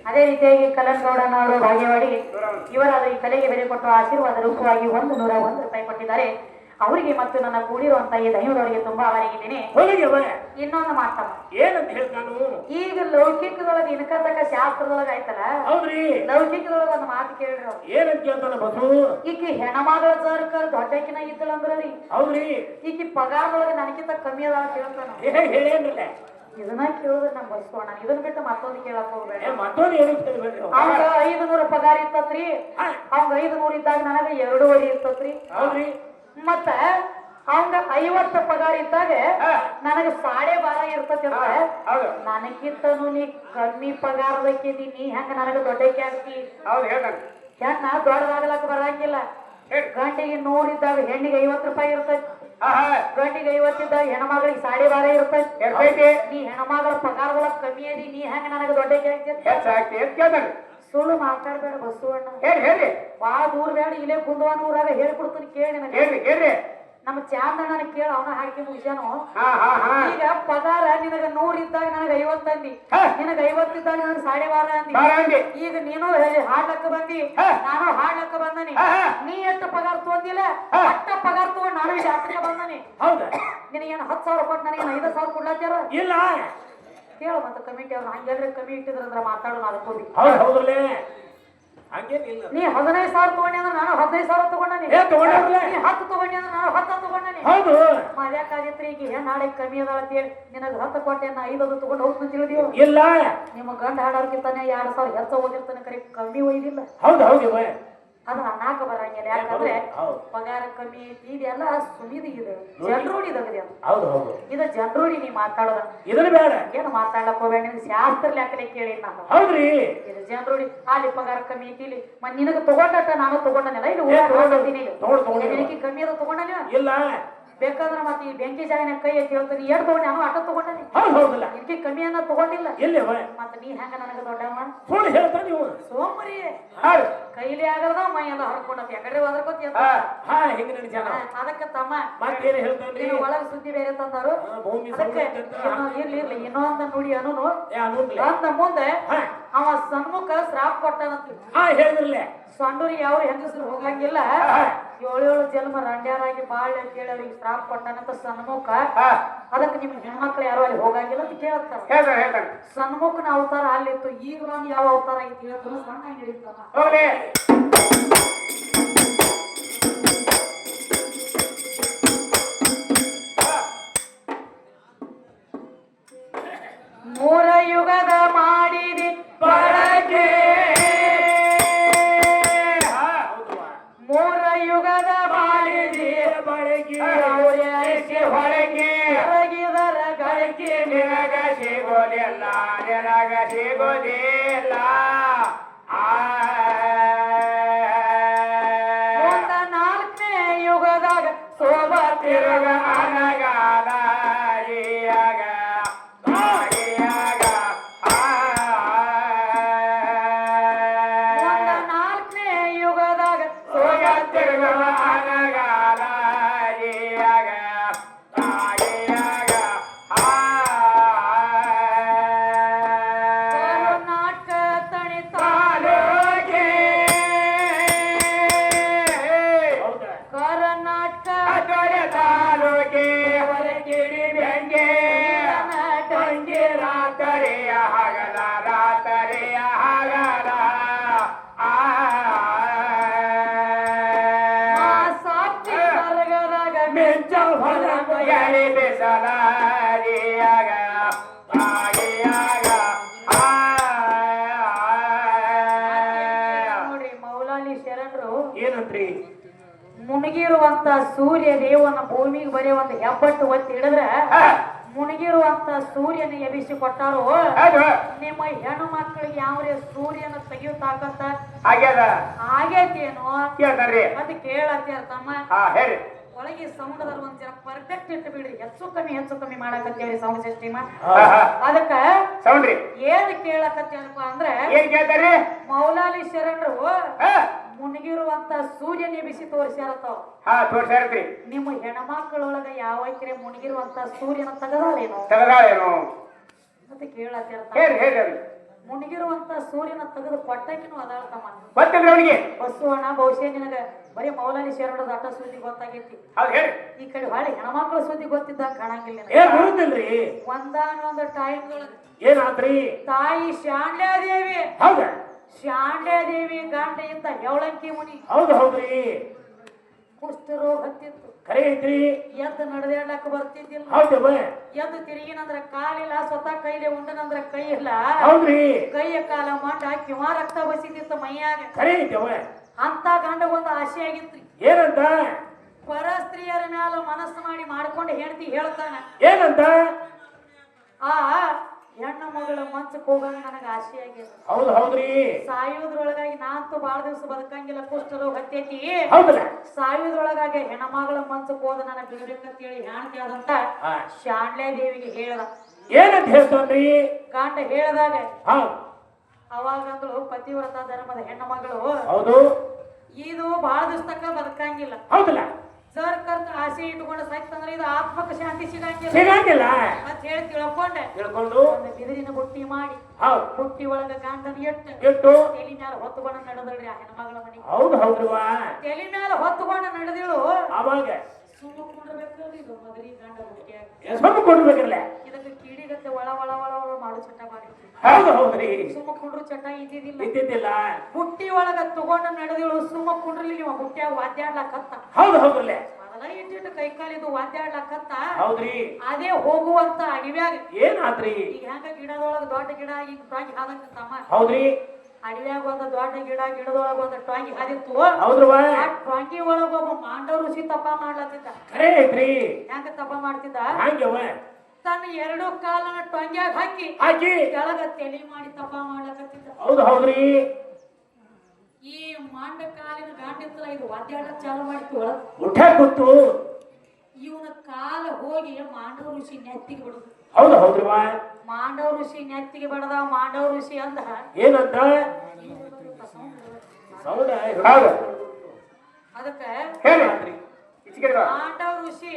ಅದೇ ರೀತಿಯಾಗಿ ಕಲನ್ಗೌಡನ ಅವರು ಭಾಗ್ಯವಾಡಿ ಇವರಾದ ಈ ಕಲೆಗೆ ಬೆಲೆ ಕೊಟ್ಟು ಆಶೀರ್ವಾದ ರೂಪವಾಗಿ 101 ರೂಪಾಯಿ ಕೊಟ್ಟಿದ್ದಾರೆ ಅವರಿಗೆ ಮತ್ತು ನನ್ನ ಕೂಡಿರುವಂತ ಈ ದೈವದವರಿಗೆ ತುಂಬಾ ಆಭಾರಿಯಾಗಿದ್ದೇನೆ. ಇನ್ನೊಂದು ಮಾತಮ್ಮ ಏನಂತ ಹೇಳ್ತಾನು ಈಗ ಲೌಕಿಕದೊಳಗೆ ಇನ್ಕತಕ್ಕ ಶಾಸ್ತ್ರದೊಳಗ ಆಯ್ತಲ್ಲ ಲೌಕಿಕದೊಳಗ ಒಂದು ಮಾತು ಕೇಳ್ರಿ ಅವ್ರು ಏನಂತ ಕೇಳ್ತಾನ ಬಸು ಈಕಿ ಹೆಣಮಾಗಳ ಸರ್ಕಾರ ದೊಡ್ಡಕಿನ ಇದ್ದಳ ಅಂದ್ರಿ ಹೌದ್ರಿ ಈಕಿ ಪಗಾರದೊಳಗೆ ನನಗಿಂತ ಕಮ್ಮಿ ಅದ ಅಂತ ಹೇಳ್ತಾನ ಹೇಳೇನ್ರಲ್ಲ ಇದನ್ನ ಕೇಳಿದ್ರೆ ನಮ್ ಬಸ್ಕೋಣ ಇದನ್ನ ಬಿಟ್ಟು ಮತ್ತೊಂದು ಕೇಳಕ್ ಹೋಗ್ಬೇಡ ಮತ್ತೊಂದು ಏನು ಕೇಳ್ಬೇಡ್ರಿ ಅವಂಗ 500 ಪಗಾರ ಇರ್ತತ್ರಿ ಅವಂಗ 500 ಇದ್ದಾಗ ನನಗ 2.5 ಇರ್ತತ್ರಿ ಹೌದ್ರಿ ಮತ್ತ ಅವಂಗ 50 ಪಗಾರ ಇದ್ದಾಗ ನನಗ 12.5 ಇರ್ತತಿ ಅಂತ ನನಗಿಂತನು ನೀ ಕಮ್ಮಿ ಪಗಾರದಕ್ಕಿದಿ ನೀ ಹೆಂಗ ನನಗ ದೊಡ್ಡಕ್ಕೆ ಆಗ್ತಿ ಹೆಣ್ಣ ದೊಡ್ಡದಾಗಲಕ್ಕ ಬರಂಗಿಲ್ಲ ಗಂಟೆಗೆ 100 ಇದ್ದಾಗ ಹೆಣ್ಣಿಗೆ 50 ರೂಪಾಯಿ ಇರ್ತೈತಿ ಗಂಟಿಗೆ 50 ಇದ್ದಾಗ ಹೆಣ್ಮಗಳಿಗೆ 12.5 ಇರ್ತೈತಿ ನೀ ಹೆಣ್ಮಗಳ ಪಗಾರದೊಳಗ ಕಮ್ಮಿ ಅದಿ ನೀ ಹೆಂಗ ನನಗ ದೊಡ್ಡಕ್ಕೆ ಆಗ್ತಿ ಸುಳ್ಳು ಮಾತಾಡ್ಬೇಡ ಬಸವಣ್ಣ ಹೇಳಿ ಬಾಳ ದೂರ ಬೇಡ ಇಲ್ಲೇ ಕುಂದವಾನ ಊರಾಗ ಹೇಳ್ಕೊಡ್ತೀನಿ ಕೇಳಿ ನಮ್ಮ ಚಾಂದಣ್ಣನ ಕೇಳ ಅವನ ಹಾಕಿ ಮುಗಿಸ್ಯಾನು ಈಗ ಪಗಾರ ನಿನಗ 100 ಇದ್ದಾಗ ನನಗ 50 ಅಂದಿ ನಿನಗ 50 ಇದ್ದಾಗ ನನಗ 12.5 ಅಂದಿ ಈಗ ನೀನು ಹಾಡ್ಲಕ್ಕ ಬಂದಿ ನಾನು ಹಾಡ್ಲಕ್ಕ ಬಂದನಿ ನೀ ಎಷ್ಟು ಪಗಾರ ತಗೊಂಡಿಲ್ಲ ಅಷ್ಟ ಪಗಾರ ತಗೊಂಡ್ ನಾನು ಶಾಸ್ತ್ರಕ್ಕೆ ಬಂದನಿ ಹೌದಾ ನಿನಗೇನು 10,000 ಕೊಟ್ಟು ನನಗೆ 5,000 ಕೊಡ್ಲಾತ್ಯಾರ ಇಲ್ಲ ಕೇಳ ಮತ್ತೆ ಕಮಿಟಿ ಅವ್ರು ಹಂಗೆಲ್ರಿ ಕಮ್ಮಿ ಇಟ್ಟಿದ್ರಂದ್ರ ಮಾತಾಡೋಣ ಅದಕ್ಕೋಗಿ ಹೌದ್ರಲ್ಲೇ ಹಂಗೇನಿಲ್ಲ. ನೀ 15,000 ತಗೊಂಡಿ ಅಂದ್ರೆ ನಾನು 15,000 ತಗೊಂಡನಿ. ಏ ತಗೊಂಡ್ರಲ್ಲ. ನೀ 10 ತಗೊಂಡಿ ಅಂದ್ರೆ ನಾನು 10 ತಗೊಂಡನಿ. ಹೌದು. ಮದ್ಯಾಕಾಗಿತ್ರಿ ಈಗ ನಾಳೆ ಕಮ್ಮಿ ಅದಾಳ ಅಂತ ಹೇಳಿ ನಿನಗ 10 ಕೊಟ್ಟೆ ನಾ 5 ತಗೊಂಡು ಹೋಗ್ತೀನಿ ತಿಳಿದಿಯೋ. ಇಲ್ಲ. ನಿಮ್ಮ ಗಂಡ ಹಾಡೋರ್ಕಿಂತಾನೆ 2,000 ಹೆಚ್ಚು ಹೋಗಿರ್ತಾನೆ ಕರೆ ಕಮ್ಮಿ ಒಯ್ದಿಲ್ಲ. ಹೌದು ಹೌದು. ಅದು ಅನ್ನಾಕ ಬರಂಗಿಲ್ಲ. ಯಾಕಂದ್ರೆ ಪಗಾರ ಕಮ್ಮಿ ಐತಿ. ಇದೆಲ್ಲ ಸುಮಿದು ಇದೆ ಜನರೂಢಿ ಇದಾಗಿದೆ. ಹೌದು ಹೌದು. ಇದು ಜನರೂಢಿ. ನೀ ಮಾತಾಡೋದ ಇದನ್ನ ಬೇಡ. ಏನು ಮಾತಾಡಕ್ ಹೋಗ್ಬೇಡ. ನಿನ್ ಶಾಸ್ತ್ರ ಲೆಕ್ಕಲೆ ಕೇಳಿ ನಾನು. ಹೌದ್ರಿ. ಇದು ಜನರೂಢಿ. ಅಲ್ಲಿ ಪಗಾರ ಕಮ್ಮಿ ಐತಿ. ಇಲ್ಲಿ ನಿನಗ ತಗೊಂಡಟ ನಾನು ತಗೊಂಡನಿಲ್ಲ. ಇಲ್ಲಿ ತಗೊಂಡಿನಿ. ನಿನಗೆ ಕಮ್ಮಿ ಅದ ತಗೊಂಡನಿ ಇಲ್ಲ. ಬೇಕಾದ್ರೆ ಮತ್ತೆ ಈ ಬೆಂಕಿ ಜಾಯಿನ ಕೈ ಐತಿ ಹೇಳ್ತಾನೆ. ಎರಡು ತಗೊಂಡು ನಾನು ಆಟ ತಗೊಂಡನಿ. ಹೌದಲ್ಲ. ಇದಕ್ಕೆ ಕಮ್ಮಿ ಅನ್ನ ತಗೊಂಡಿಲ್ಲ. ಎಲ್ಲಿ ಮತ್ತೆ ನೀ ಹೆಂಗ ನನಗ ದೊಡ್ಡವ ಸುಳ್ಳು ಹೇಳ್ತಾ ನೀವು. ಸೋಮರಿ ಕೈಲಿ ಆಗದ ಮೈ ಎಲ್ಲ ಹರ್ಕೊಂಡತಿ ಯಾಕಡೆ ಹೋದ್ರಕೋತಿ ಹಿಂಗ ನಡೀತಾನ. ಅದಕ್ಕೆ ತಮ್ಮ ಮತ್ತೇನು ಹೇಳ್ತಾನ್ರಿ? ಒಳಗ ಸುದ್ದಿ ಬೇರೆ ತಂದಾರು. ಅದಕ್ಕೆ ಇರ್ಲಿ ಇರ್ಲಿ ಇನ್ನೊಂದ ನುಡಿ ಅನು ಅಂದ ಮುಂದೆ ಅವ ಸನ್ಮುಖ ಶ್ರಾಪ್ ಕೊಟ್ಟಾನಂತ ಹೇಳಿದ್ರಲ್ಲೇ. ಸಣ್ಣೂರಿಗೆ ಯಾವ ಹೆಂಗಸರು ಹೋಗಂಗಿಲ್ಲ. 7 ಜನ್ಮ ರಂಡ್ಯಾರಾಗಿ ಬಾಳ್ ಅಂತ ಹೇಳಿ ಅವ್ರಿಗೆ ಶ್ರಾಪ್ ಕೊಟ್ಟಾನಂತ ಸನ್ಮುಖ. ಅದಕ್ಕೆ ನಿಮ್ ಹೆಣ್ಮಕ್ಳು ಯಾರು ಅಲ್ಲಿ ಹೋಗಂಗಿಲ್ಲ ಅಂತ ಕೇಳ್ತಾರ. ಸನ್ಮುಖನ ಅವತಾರ ಅಲ್ಲಿತ್ತು. ಈಗ ನಾನು ಯಾವ ಅವತಾರ ಐತಿ ಹೇಳ್ತಾನ ಸಣ್ಣ ಹಿಡಿತಾನ. ಮೂರ ಯುಗದ ಮಾಡಿದಿ ಬಳಕೆ. ಮೂರ ಯುಗದ ಮಾಡಿದಿ ಬಳಕೆ. ಹೊರಗೆ ಹೊರಗಿದರ ಗಳಿಕೆ ನಿನಗ ಸಿಗೋದಿಲ್ಲ. ನಿನಗ ಸಿಗೋದಿಲ್ಲ. ಮುಂದ 4ನೇ ಯುಗದಾಗ ಸೋಬ ತಿರುಗ ಅನಗಾಲ. ನೋಡ್ರಿ ಮೌಲಾಲಿ ಶರಣರು ಏನಂತ್ರಿ? ಮುಣಗಿರುವಂತ ಸೂರ್ಯ ದೇವನ ಭೂಮಿಗೆ ಬರೀ ಒಂದು ಹೆಬ್ಬಟ್ಟು ಒತ್ತಿ ಹಿಡಿದ್ರೆ ಮುಣಗಿರುವಂತ ಸೂರ್ಯನ ಎಬಿಸಿ ಕೊಟ್ಟಾರು. ನಿಮ್ಮ ಹೆಣ್ಣು ಮಕ್ಕಳಿಗೆ ಯಾವ್ರೆ ಸೂರ್ಯನ ತೆಗಿಯೋ ತಾಕತ್ತ ಆಗೇತೇನು ಅದು ಕೇಳತ್ತೀರ ತಮ್ಮ. ಒಳಗೆ ಸೌಂಡ್ ಒಂದ್ ಜರ ಪರ್ಫೆಕ್ಟ್ ಇಟ್ಟು ಬಿಡ್ರಿ. ಹೆಚ್ಚು ಕಮ್ಮಿ ಮಾಡಕತ್ತೇವ್ರಿ ಸೌಂಡ್ ಸಿಸ್ಟಮ್. ಅದಕ್ಕ ಏನ್ ಕೇಳಕತ್ತೇನಪ್ಪ ಅಂದ್ರೆ ಮೌಲಾಲಿ ಶರಣರು ಮುಣಗಿರುವಂತ ಸೂರ್ಯನ ಎಬಿಸಿ ತೋರಿಸ್ಯಾರತ್ತವ. ನಿಮ್ಮ ಹೆಣ್ಮಕ್ಳೊಳಗ ಯಾವೈಕ್ರೆ ಮುಣಗಿರುವಂತ ಸೂರ್ಯನ ತಗದಾಳೇನು ಮತ್ತೆ ಕೇಳತ್ತೀರ. ಮುಣಗಿರುವಂತ ಸೂರ್ಯನ ತೆಗೆದು ಕೊಟ್ಟಕಿನೂ ಅದಾಳ್ತಮ್ಮ. ಬಸವಣ್ಣ ಬಹುಶಃ ನಿನಗ ಬರೀ ಮೌಲಾಲಿ ಶರಣದ ಅಟ್ಟ ಸುದ್ದಿ ಗೊತ್ತಾಗೈತಿ. ಈ ಕಡೆ ಹೊಳೆ ಹೆಣ್ಮಕ್ಳ ಸುದ್ದಿ ಗೊತ್ತಿದ್ದಾಗ ಕಾಣಂಗಿಲ್ಲ. ಒಂದಾನೊಂದು ಟೈಮ್ದೊಳಗ ಏನಾದ್ರಿ ತಾಯಿ ಶಾಂಡ್ಯಾದೇವಿ ಗಂಡ ಇದ್ದ ಹೆವಳಂಕಿ ಮುನಿ. ಹೌದ್ರಿ. ಕುಷ್ಠರೋಗ ಹತ್ತಿತ್ತು. ಕರೆ ಐತ್ರಿ. ಎದ್ದು ನಡೆದಾಡ್ಲಕ್ಕ ಬರ್ತಿದ್ದಿಲ್ಲ. ಎದ್ದು ತಿರುಗಿನಂದ್ರ ಕಾಲಿಲ್ಲ. ಸ್ವತಃ ಕೈಲಿ ಉಂಡನಂದ್ರ ಕೈ ಇಲ್ಲ. ಕೈಯ ಕಾಲ ಮಂಡ ಕಿವ ರಕ್ತ ಬಸಿತಿತ್ತು ಮೈಯಾಗ. ಕರೆ ಐತವ. ಅಂತ ಗಂಡ ಒಂದು ಆಸೆ ಆಗಿತ್ರಿ. ಏನಂತ? ಪರಸ್ತ್ರೀಯರ ಮ್ಯಾಲ ಮನಸ್ಸು ಮಾಡಿ ಮಾಡ್ಕೊಂಡು ಹೇಳ್ತಿ ಹೇಳ್ತಾನ. ಏನಂತ? ಆ ಹೆಣ್ಣು ಮಗಳ ಮಂಚಕ್ ಹೋಗಂಗ ನನಗ ಆಸೆ ಆಗ್ಯದ. ಹೌದ್ರಿ. ಸಾಯೋದ್ರೊಳಗಾಗಿ ನಾಂತೂ ಬಾಳ ದಿವಸ ಬದುಕಂಗಿಲ್ಲ. ಕುಷ್ಠರೋಗ ಹತ್ತೈತಿ. ಸಾಯೋದ್ರೊಳಗಾಗಿ ಹೆಣ್ಮಗಳ ಮಂಚಕ್ ಹೋದ ನನ್ನ ಬಿಡ್ಬೇಕಂತೇಳಿ ಹೇಳ್ತಾದಂತ ಶಾಂಡ್ಲೆ ದೇವಿಗೆ ಹೇಳ್ದ. ಏನಂತ ಹೇಳ್ತಾನ್ರಿ? ಗಂಡ ಹೇಳ್ದಾಗ ಅವಾಗಂದ್ರು ಪತಿವ್ರತ ಧರ್ಮದ ಹೆಣ್ಣು ಮಗಳು ಇದು ಬಾಳ ದಿವಸ ತಕ್ಕ ಬದುಕಂಗಿಲ್ಲ. ಸರ್ಕರ್ತ ಆಸೆ ಇಟ್ಕೊಂಡು ಸತ್ತಂದ್ರೆ ಇದು ಆತ್ಮಕ ಶಾಂತಿ ಸಿಗಂಗಿಲ್ಲ ಅಂತ ಹೇಳಿ ತಿಳ್ಕೊಂಡು ಒಂದು ಬಿದಿರಿನ ಬುಟ್ಟಿ ಮಾಡಿ ಬುಟ್ಟಿ ಒಳಗ ಗಂಡನ ಇಟ್ಟು ತಲೆ ಮ್ಯಾಲ ಹೊತ್ತುಕೊಂಡ ನಡೆದಳ್ರಿ ಆ ಹೆಣ್ಮಗಳ ಮನೆಗೆ. ತಲೆ ಮ್ಯಾಲ ಹೊತ್ತುಕೊಂಡ ನಡೆದಿಳು. ಅವಾಗ ಸುಮ್ಮ ಕುಂಡ್ರಬೇಕಲ್ರಿ ಇದು ಮದರಿ ಗಂಡ ಬುಟ್ಟಿಯಾಗ. ಇದಕ್ಕೆ ಕೀಡಿಗತ್ತೆ ಒಳ ಒಳ ಒಳ ಒಳ ಮಾಡು ಚಟ ಮಾಡಿ ಹೌದು ಹೌದ್ರಿ ಸುಮ್ಮ ಕುಂಡ್ರು ಚಟ ಇದ್ದಿದ್ದಿಲ್ಲ ಇದ್ದಿದ್ದಿಲ್ಲ ಬುಟ್ಟಿ ಒಳಗ ತಗೊಂಡ ನಡೆದಿಳು ಸುಮ್ಮ ಕುಂಡ್ರಲ್ಲಿ ನೀವು ಬುಟ್ಟಿಯಾಗ ವಾದ್ಯಾಡ್ಲಕತ್ತ ಹೌದು ಹೌದ್ರಲ್ಲೇ ಮೊದಲ ಇಟ್ಟಿಟ್ಟು ಕೈ ಕಾಲಿದು ವಾದ್ಯಾಡ್ಲಕತ್ತ ಹೌದ್ರಿ ಅದೇ ಹೋಗುವಂತ ಅಡವ್ಯಾಗ ಏನಾತ್ರಿ ಈಗ ಹೆಂಗ ಗಿಡದೊಳಗ ದೊಡ್ಡ ಗಿಡ ಈಗ ಟಾಂಗಿ ಹಾದಂಗ ತಮ್ಮ ಹೌದ್ರಿ ಅಡವ್ಯಾಗ ಒಂದು ದೊಡ್ಡ ಗಿಡದೊಳಗ ಒಂದು ಟಾಂಗಿ ಹಾದಿತ್ತು ಹೌದ್ರವ ಆ ಟಾಂಗಿ ಒಳಗ ಒಬ್ಬ ಮಾಂಡವ ಋಷಿ ತಪ್ಪ ಮಾಡ್ಲತ್ತಿದ್ದ ಖರೆ ಐತ್ರಿ ಹೆಂಗ ತಪ್ಪ ಮಾಡ್ತಿದ್ದ ಹಂಗವ ತನ್ನ ಎರಡು ಕಾಲನ ಟೊಂಗ್ಯಾಗ ಹಾಕಿ ಹಾಕಿ ಕೆಳಗ ತೆಲಿ ಮಾಡಿ ತಪ್ಪ ಮಾಡ್ಲಕತ್ತಿದ್ದ ಹೌದು ಹೌದ್ರಿ ಈ ಮಾಂಡ ಕಾಲಿನ ಗಾಂಡಿತ್ತಲ್ಲ ಇದು ವಾದ್ಯಾಡ ಚಾಲು ಮಾಡಿತ್ತು ಒಳಗ ಉಠ ಕೂತು ಇವನ ಕಾಲ ಹೋಗಿ ಮಾಂಡವ ಋಷಿ ನೆತ್ತಿಗೆ ಬಿಡುದು ಹೌದು ಹೌದ್ರಿವ ಮಾಂಡವ ಋಷಿ ನೆತ್ತಿಗೆ ಬಡದ ಮಾಂಡವ ಋಷಿ ಅಂದ ಏನಂತ ಸೌಂಡ್ ಹೌದು ಅದಕ್ಕ ಹೇಳಿ ಈಚೆಗೆ ಬಾ. ಮಾಂಡವ ಋಷಿ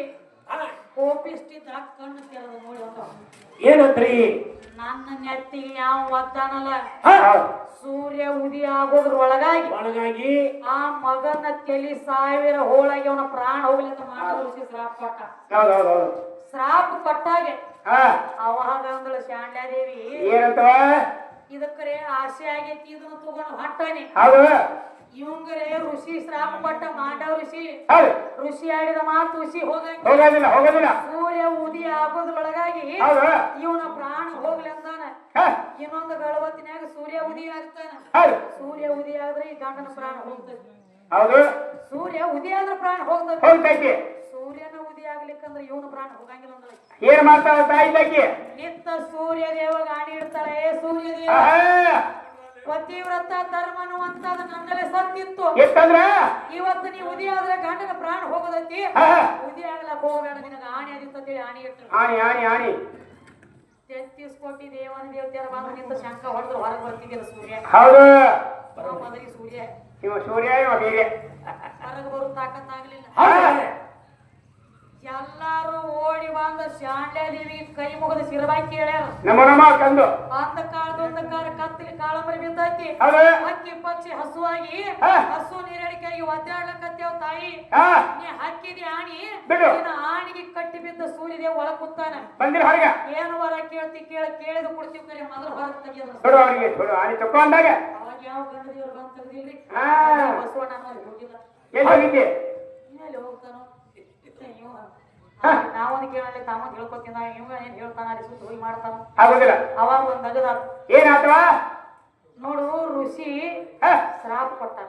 ಕೋಪಿಷ್ಟಿದ್ದ ಕಣ್ಣು ತೆರೆದು ನೋಡಿ ಅಂದ ಏನಂತ್ರಿ ನನ್ನ ನೆತ್ತಿಗೆ ಯಾವ ಒದ್ದಾನಲ್ಲ ಹೌದು. ಸೂರ್ಯ ಉದಿ ಆಗೋದ್ರೊಳಗಾಗಿ ಒಳಗಾಗಿ ಆ ಮಗನ ತಲಿ 1000 ಹೋಳಾಗಿ ಅವನ ಪ್ರಾಣ ಹೋಗ್ಲಿ ಅಂತ ಮಾಂಡವ ಋಷಿ ಶ್ರಾಪ ಕೊಟ್ಟ ಹೌದು ಹೌದು ಹೌದು ಶ್ರಾಪ ಕೊಟ್ಟಾಗೆ ಹಾ ಅವಾಗ ಅಂದಳ ಶಾಂಡ್ಯಾದೇವಿ ಏನಂತವ ಇದಕ್ಕರೆ ಆಸೆ ಆಗೈತಿ ಇದನ್ನ ತಗೊಂಡು ಹೊಂಟಾನೆ ಹೌದು ಇವಂಗರೆ ಋಷಿ ಶ್ರಾಪ ಕೊಟ್ಟ ಮಾಂಡವ ಋಷಿ ಹೌದು ಋಷಿ ಆಡಿದ ಮಾತು ಋಷಿ ಹೋಗಂಗೆ ಹೋಗೋದಿಲ್ಲ ಹೋಗೋದಿಲ್ಲ ಸೂರ್ಯ ಉದಿ ಆಗೋದ್ರೊಳಗಾಗಿ ಹೌದು ಇವನ ಪ್ರಾಣ ಹೋಗ್ಲಿ ಅಂದಾನ ಹಾ, ಇನ್ನೊಂದು ಗಳವತ್ತಿನಾಗ ಸೂರ್ಯ ಉದಿ ಆಗ್ತಾನ ಹೌದು ಸೂರ್ಯ ಉದಿ ಆದ್ರೆ ಈ ಗಂಡನ ಪ್ರಾಣ ಹೋಗ್ತದೆ ಹೌದು ಸೂರ್ಯ ಉದಿ ಆದ್ರೆ ಪ್ರಾಣ ಹೋಗ್ತದೆ ಹೋಗ್ತೈತಿ ಸೂರ್ಯನ ಉದಿ ಆಗ್ಲಿಕ್ಕಂದ್ರೆ ಇವನ ಪ್ರಾಣ ಹೋಗಂಗಿಲ್ಲ ಅಂದ್ರೆ ಏನ್ ಮಾಡ್ತಾಳ ತಾಯಿ ತಕ್ಕಿ ನಿತ್ತ ಸೂರ್ಯ ದೇವ ಗಾಣಿ ಇಡ್ತಾಳೆ ಸೂರ್ಯ ದೇವ ಆಹಾ, ಪತಿವ್ರತ ಧರ್ಮನು ಅಂತ ನನ್ನಲ್ಲೇ ಸತ್ತಿತ್ತು ಎಷ್ಟಂದ್ರ ಇವತ್ತು ನೀ ಉದಿ ಆದ್ರೆ ಗಂಡನ ಪ್ರಾಣ ಹೋಗೋದೈತಿ ಆಹಾ, ಉದಿ ಆಗ್ಲಕ್ ಹೋಗಬೇಡ ನಿನಗೆ ಆಣಿ ಆದಿತ್ತಂತೇಳಿ ಆಣಿ ಇಟ್ಟು ಆಣಿ ಆಣಿ ಆಣಿ 33 ಕೋಟಿ ದೇವನ ದೇವತೆಯರ ಬಂದು ನಿಂತ ಶಂಕ ಹೊಡೆದು ಹೊರಗೆ ಬರ್ತಿದ್ದಿಲ್ಲ ಸೂರ್ಯ ಹೌದು ಮೊದಲಿಗೆ ಸೂರ್ಯ ಇವ ಸೂರ್ಯ ಇವ ಬೀರ್ಯ ಹೊರಗೆ ಬರೋ ತಾಕತ್ತಾಗ್ಲಿಲ್ಲ ಹೌದು ಎಲ್ಲಾರು ಓಡಿ ಬಂದ ಶಾಂಡ್ಯಾದೇವಿ ಕೈ ಮುಗಿದ ಶಿರಬಾಕಿ ಹೇಳ್ಯಾರ ನಮ್ಮ ಕಂದು ಅಂದ ಕಾಲದೊಂದ ಕಾಲ ಕತ್ತಲಿ ಕಾಳಂಬರಿ ಬಿದ್ದೈತಿ ಹೌದು ಹಕ್ಕಿ ಪಕ್ಷಿ ಹಸುವಾಗಿ ಹಾ. ಹಸು ನೀರಡಿಕೆಯಾಗಿ ಒದ್ದಾಡ್ಲಕತ್ತೇವ ತಾಯಿ ಹಾ ನೀ ಹಾಕಿದಿ ಆಣಿ ಬಿಡು. ನಿನ್ನ ಆಣಿಗೆ ಕಟ್ಟಿ ಬಿದ್ದ ಸೂರ್ಯದೇವ್ ಒಳಗ್ ಕೂತಾನ ಬಂದಿರ ಹೊರಗ ಏನು ವರ ಕೇಳ್ತಿ ಕೇಳಿದ ಕೊಡ್ತೀವಿ ಕರೆ ಮೊದಲು ಹೊರಗೆ ತೆಗಿಯೋದು ಬಿಡು ಅವನಿಗೆ ಬಿಡು ಆಣಿ ತಕೊಂಡಾಗ ಅವಾಗ ಯಾವ ಗಂಡ ದೇವ್ರು ಬಂದ್ ತೆಗ್ದಿಲ್ರಿ ಹಾ. ಬಸವಣ್ಣ ಅನ್ನೋರು ಹೋಗಿಲ್ಲ ಎಲ್ಲಿ ಹೋಗಿದ್ದೆ ಮೇಲೆ ಹೋಗ್ತಾನೋ ನಾವೊಂದು ಕೇಳಲಿ ತಾಮಂದ್ ಹೇಳ್ಕೊತೀನ ಇವ ಏನ್ ಹೇಳ್ತಾನ ಅಲ್ಲಿ ಸುತ್ತ ಹೋಗಿ ಮಾಡ್ತಾನ ಆಗುದಿಲ್ಲ ಅವಾಗ ಒಂದ್ ಅಗದ ಏನಾತವ ನೋಡು ಋಷಿ ಹಾ, ಶ್ರಾಪ ಕೊಟ್ಟಾನ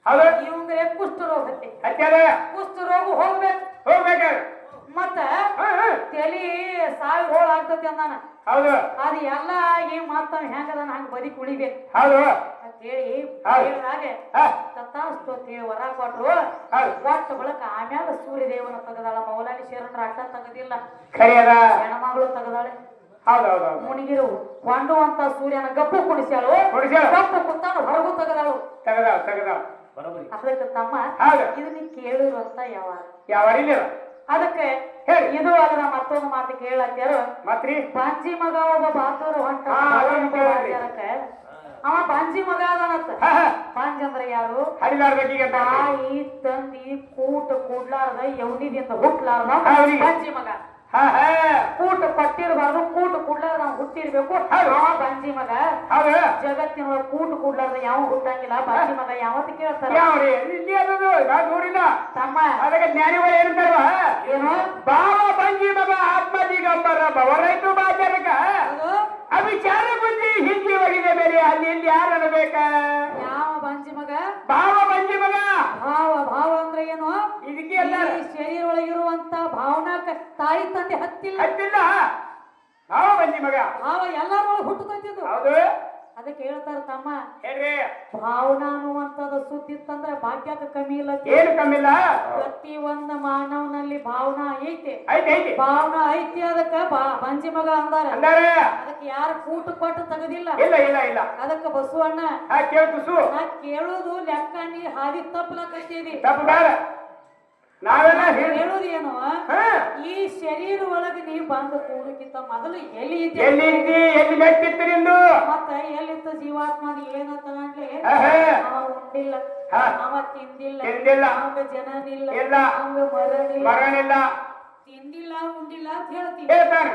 ಹೌದು ಇವಂದ್ರೆ ಕುಷ್ಠ ರೋಗ ಹತ್ತಿ ಹತ್ಯಾದ ಕುಷ್ಠ ರೋಗ ಹೋಗ್ಬೇಕು ಹೋಗ್ಬೇಕ ಮತ್ತ ಹಾ, ಹಾ. ತಲಿ 1000 ಹೋಳ ಆಗ್ತತಿ ಅಂದಾನ ಹೌದು ಅದು ಎಲ್ಲ ಆಗಿ ಮತ್ತ ಹೆಂಗದಾನ ಹಂಗ ಬದಿ ಕುಳಿಬೇಕು ಹೌದು ಅಂತೇಳಿ ಹೌದು. ಹೇಳಿದಾಗ ಹಾ, ತಥಾಸ್ತು ಅಂತೇಳಿ ವರ ಕೊಟ್ರು ಹೌದು ಒಟ್ಟ ಬಳಕ ಆಮ್ಯಾಲ ಸೂರ್ಯದೇವನ ತೆಗದಾಳ ಮೌಲಾಲಿ ಶರಣರ ಅಟ್ಟ ತೆಗದಿಲ್ಲ ಖರೆ ಅದ ಹೆಣ್ಮಗಳು ತೆಗದಾಳೆ ಹೌದು ಹೌದು ಹೌದು ಮುನಿಗಿರು ಕೊಂಡು ಅಂತ ಸೂರ್ಯನ ಗಪ್ಪು ಕುಡಿಸ್ಯಾಳು ಕುಡಿಸ್ಯಾಳು. ಗಪ್ಪು ಕುತ್ತಾನು ಹೊರಗು ತೆಗದಾಳು ತೆಗದಾವ ತೆಗದಾವ ಬರೋಬರಿ ಅದಕ್ಕೆ ತಮ್ಮ ಹೌದು ಇದನ್ನ ಕೇಳಿರುವಂತ ಯಾವ ಯಾವ ಅರಿಲಿಲ್ಲ ಅದಕ್ಕೆ ಹೇಳಿ ಇದು ಅಲ್ಲದ ಮತ್ತೊಂದು ಮಾತು ಕೇಳತ್ತಾರ ಮತ್ರಿ ಬಾಂಜಿ ಮಗ ಒಬ್ಬ ಬಾತೂರು ಹೊಂಟ ಹಾ, ಅದನ್ನ ಕೇಳ್ರಿ. ಅವ ಬಾಂಜಿ ಮಗ ಅದಾನತ್ತ ಹಾ, ಹಾ. ಬಾಂಜಿ ಅಂದ್ರ ಯಾರು ಹರಿಲಾರ್ಬೇಕೀಗ ಅಂತ ತಾಯಿ ತಂದಿ ಕೂಟ ಕೂಡ್ಲಾರ್ದ ಯೌನಿದಿಂದ ಹುಟ್ಲಾರ್ದ ಹೌದ್ರಿ. ಬಾಂಜಿ ಮಗ ಹಾ ಹಾ ಕೂಟ ಕೊಟ್ಟಿರಬಾರ್ದು ಕೂಟ ಕೂಡ್ಲಾರ್ದ ನಾವು ಹುಟ್ಟಿರ್ಬೇಕು ಅವ ಬಾಂಜಿ ಮಗ ಹೌದು ಜಗತ್ತಿನ ಕೂಟ ಕೂಡ್ಲಾರ್ದ ಯಾವ ಹುಟ್ಟಂಗಿಲ್ಲ ಬಾಂಜಿ ಮಗ ಯಾವತ್ತು ಕೇಳ್ತಾರ ಯಾವ್ರಿ ಇಲ್ಲಿ ಅದದು ನಾನು ನೋಡಿಲ್ಲ ತಮ್ಮ ಅದಕ್ಕೆ ಜ್ಞಾನಿಗಳು ಏನಂತಾರವ ಏನು ಬಾವ ಬಂಜಿ ಮಗ ಆತ್ಮದಿಗಂಬರ ಬವರೈತು ಬಾಜರಕ ಅದು ಅವಿಚಾರ ಬುದ್ಧಿ ಹಿಂದಿ ಒಗಿದೆ ಬೇರೆ ಅಲ್ಲಿ ಇಲ್ಲಿ ಯಾರು ಅನ್ನಬೇಕ ಯಾವ ಬಾಂಜಿ ಮಗ ಬಾವ ಬಂಜಿ ಮಗ ಭಾವ ಅಂದ್ರೆ ಏನು ಇದಕ್ಕೆ ಎಲ್ಲ ಈ ಶರೀರ ಒಳಗಿರುವಂತ ಭಾವನಾಕ ತಾಯಿ ತಂದೆ ಹತ್ತಿಲ್ಲ ಹತ್ತಿಲ್ಲ ಬಾವ ಬಂಜಿ ಮಗ ಭಾವ ಎಲ್ಲಾರು ಹುಟ್ಟುತ್ತಿದ್ದು ಹೌದು ಅದಕ್ಕೆ ಹೇಳ್ತಾರ ತಮ್ಮ ಹೇಳ್ರಿ ಭಾವನಾ ಅನ್ನುವಂಥದ್ದು ಸುದ್ದಿತ್ತಂದ್ರೆ ಭಾಗ್ಯಕ್ಕೆ ಕಮ್ಮಿ ಇಲ್ಲ ಏನು ಕಮ್ಮಿಲ್ಲ ಪ್ರತಿ ಒಂದು ಮಾನವನಲ್ಲಿ ಭಾವನಾ ಐತೆ ಐತಿ ಐತಿ ಭಾವನಾ ಐತಿ ಅದಕ್ಕ ಬಂಜಿ ಮಗ ಅಂದಾರ ಅಂದಾರೆ ಅದಕ್ಕೆ ಯಾರು ಕೂಟ ಕೊಟ್ಟು ತೆಗದಿಲ್ಲ ಇಲ್ಲ ಇಲ್ಲ ಇಲ್ಲ ಅದಕ್ಕೆ ಬಸವಣ್ಣ ಹಾ ಕೇಳ್ತುಸು ನಾ ಕೇಳುದು ಲೆಕ್ಕ ನೀ ಹಾದಿ ತಪ್ಪಲಕತ್ತೀವಿ ತಪ್ಪು ಬೇಡ ನಾವೆಲ್ಲ ಹೇಳಿ ಹೇಳುದು ಏನು ಹಾ ಈ ಶರೀರ ಒಳಗೆ ನೀ ಬಂದು ಕೂಡಕ್ಕಿಂತ ಮೊದಲು ಎಲ್ಲಿ ಇದ್ದೆ ಎಲ್ಲಿ ಇದ್ದಿ ಎಲ್ಲಿ ಮೆಟ್ಟಿತ್ತು ನಿಂದು ಮತ್ತ ಎಲ್ಲಿತ್ತ ಜೀವಾತ್ಮದ ಏನಂತ ಅಂದ್ರೆ ಆಹಾ. ಅವ ಉಂಡಿಲ್ಲ ಹಾ. ಅವ ತಿಂದಿಲ್ಲ ತಿಂದಿಲ್ಲ ಅವಂಗ ಜನನಿಲ್ಲ ಇಲ್ಲ. ಅವಂಗ ಮರಣಿಲ್ಲ ಮರಣಿಲ್ಲ ತಿಂದಿಲ್ಲ ಉಂಡಿಲ್ಲ ಅಂತ ಹೇಳ್ತೀವಿ ಹೇಳ್ತಾನೆ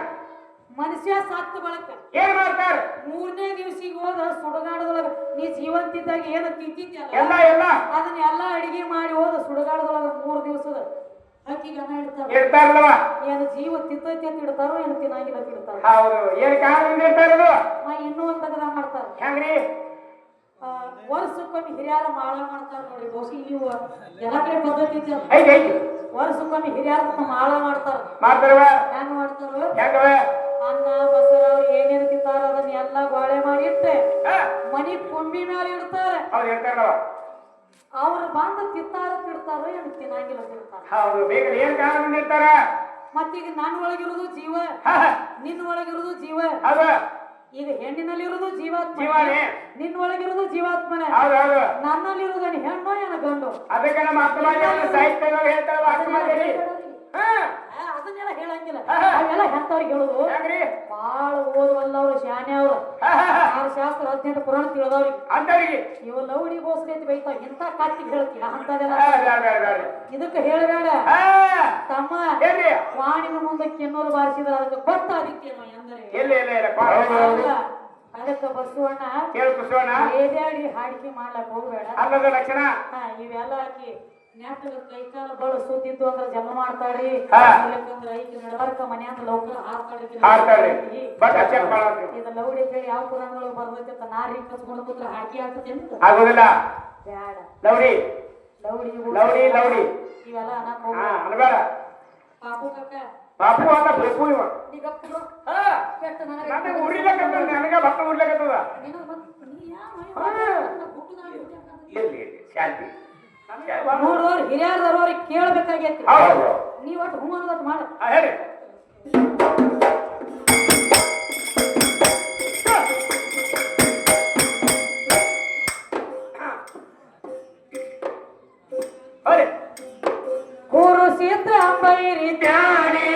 ಮನುಷ್ಯ ಸತ್ತು ಬಳಕ ಏನ್ ಮಾಡ್ತಾರ? 3ನೇ ದಿವಸಿಗೆ ಹೋದ ಸುಡಗಾಡದೊಳಗ ನೀ ಜೀವಂತಿದ್ದಾಗ ಏನು ತಿಂತಿದ್ಯಲ್ಲ ಎಲ್ಲ ಎಲ್ಲ ಅದನ್ನೆಲ್ಲ ಅಡಿಗೆ ಮಾಡಿ ಹೋದ ಸುಡಗಾಡದೊಳಗ 3 ದಿವಸದ ಅಕ್ಕಿಗೆ ಅನ್ನ ಇಡ್ತಾರ ಇಡ್ತಾರಲ್ವ? ಏನು ಜೀವ ತಿಂತೈತಿ ಅಂತ ಇಡ್ತಾರೋ ಏನು ತಿನ್ನಂಗಿಲ್ಲ ಅಂತ ಇಡ್ತಾರ. ಹೌದು. ಏನ್ ಕಾರಣದಿಂದ ಇರ್ತಾರದು? ಇನ್ನೂ ಒಂದು ತಗದ ಮಾಡ್ತಾರ. ಹೆಂಗ್ರಿ? ವರ್ಷಕ್ಕೊಮ್ಮೆ ಹಿರಿಯರ ಮಾಳ ಮಾಡ್ತಾರ ನೋಡಿ. ಬಹುಶಃ ಇವು ಎಲ್ಲ ಕಡೆ ಪದ್ಧತಿ ಐತಿ. ಐತಿ ಐತಿ. ವರ್ಷಕ್ಕೊಮ್ಮೆ ಹಿರಿಯರ ಮಾಳ ಮಾಡ್ತಾರ. ಮಾಡ್ತಾರವ? ಹೆಂಗ್ ಮಾಡ್ತಾರ? ಹೆಂಗವ? ಅನ್ನ ಬಸರ ಅವ್ರು ಏನೇನು ತಿಂತಾರ ಅದನ್ನ ಎಲ್ಲ ಗೋಳೆ ಮಾಡಿ ಇಟ್ಟೆ ಮನಿ ಕೊಂಬಿ ಮೇಲೆ ಇಡ್ತಾರೆ. ಹೌದು ಇರ್ತಾರವ. ಅವ್ರು ಬಂದು ತಿಂತಾರ ತಿಡ್ತಾರ ಏನು ತಿನ್ನಂಗಿಲ್ಲ ತಿಂತಾರ. ಹೌದು. ಬೇಗ ಏನ್ ಕಾರಣದಿಂದ ಇರ್ತಾರ? ಮತ್ತೀಗ ನನ್ನ ಒಳಗಿರೋದು ಜೀವ, ನಿನ್ನ ಒಳಗಿರೋದು ಜೀವ. ಹೌದು. ಈಗ ಹೆಣ್ಣಿನಲ್ಲಿರೋದು ಜೀವಾತ್ಮ, ಜೀವನೇ. ನಿನ್ನ ಒಳಗಿರೋದು ಜೀವಾತ್ಮನೆ. ಹೌದು ಹೌದು. ನನ್ನಲ್ಲಿರೋದೇನು ಹೆಣ್ಣು ಏನು ಗಂಡು? ಅದಕ್ಕೆ ನಮ್ಮ ಸಾಹಿತ್ಯ ಹೇಳ್ತಾರ ಅದನ್ನೆಲ್ಲ ಹೇಳಂಗಿಲ್ಲ. ಅವೆಲ್ಲ ಎಂತವ್ರಿಗೆ ಹೇಳುದು ಬಾಳ ಓದುವಲ್ಲ ಅವ್ರು, ಶಾನೆ ಅವ್ರು, 6 ಶಾಸ್ತ್ರ 18 ಪುರಾಣ ತಿಳಿದವ್ರಿಗೆ ಅಂತವ್ರಿಗೆ ಇವ ಲೌಡಿ ಬೋಸ್ರಿ ಬೈತಾವ. ಇಂತ ಕಾತಿಗೆ ಹೇಳ್ತೀಯ ಅಂತದೆಲ್ಲ ಇದಕ್ಕೆ ಹೇಳಬೇಡ ತಮ್ಮ. ವಾಣಿನ ಮುಂದಕ್ಕೆ ಎನ್ನೋರು ಬಾರಿಸಿದ್ರೆ ಅದಕ್ಕೆ ಗೊತ್ತಾದಿತ್ತೇನೋ ಎಂದರೆ ಅದಕ್ಕೆ ಬಸವಣ್ಣ ಏದಾಡಿ ಹಾಡಿಕೆ ಮಾಡ್ಲಕ್ ಹೋಗ್ಬೇಡ. ಲಕ್ಷಣ ಇವೆಲ್ಲ ಹಾಕಿ ನೆಟ್ಟಗ ಕೈಕಾಲ ಬಳ ಸುದ್ದಿದ್ದು ಅಂದ್ರ ಜನ್ಮ ಮಾಡ್ತಾಳ್ರಿ. ಐಕಿ ನಡಬರ್ಕ ಮನ್ಯಾಂದ ಲೌಕ ಹಾಡ್ತಾಳ್ರಿ. ಇದು ಲೌಡಿ ಕೇಳಿ ಯಾವ ಪುರಾಣಗಳು ಬರ್ತೈತಿ ಅಂತ ನಾರಿ ಕಚ್ಕೊಂಡು ಕೂತ್ರ ಹಾಕಿ ಆಗ್ತೈತಿ ಅಂತ ಆಗೋದಿಲ್ಲ. ಬ್ಯಾಡ. ಲೌಡಿ ಲೌಡಿ ಲೌಡಿ ಲೌಡಿ ಇವೆಲ್ಲ ಅನ್ಬೇಡ. ಪಾಪು ಕಕ್ಕ ಪಾಪು ಅಂತ ಬೇಕು ಇವ ನನಗೆ ಉರಿಲಕತ್ತದ, ನನಗೆ ಭತ್ತ ಉರ್ಲಕತ್ತದ. ಶಾಂತಿ ನೋಡ್ದವ್ರು ಹಿರಿಯರದವ್ರಿಗೆ ಕೇಳ್ಬೇಕಾಗೈತಿ. ನೀವ್ ಒಟ್ಟು ಹೂ ಅನ್ನೋದಟ್ಟು ಮಾಡ. ಹೇಳಿ. ಕುರುಸಿದ್ರ ಬೈರಿ ತ್ಯಾಣಿ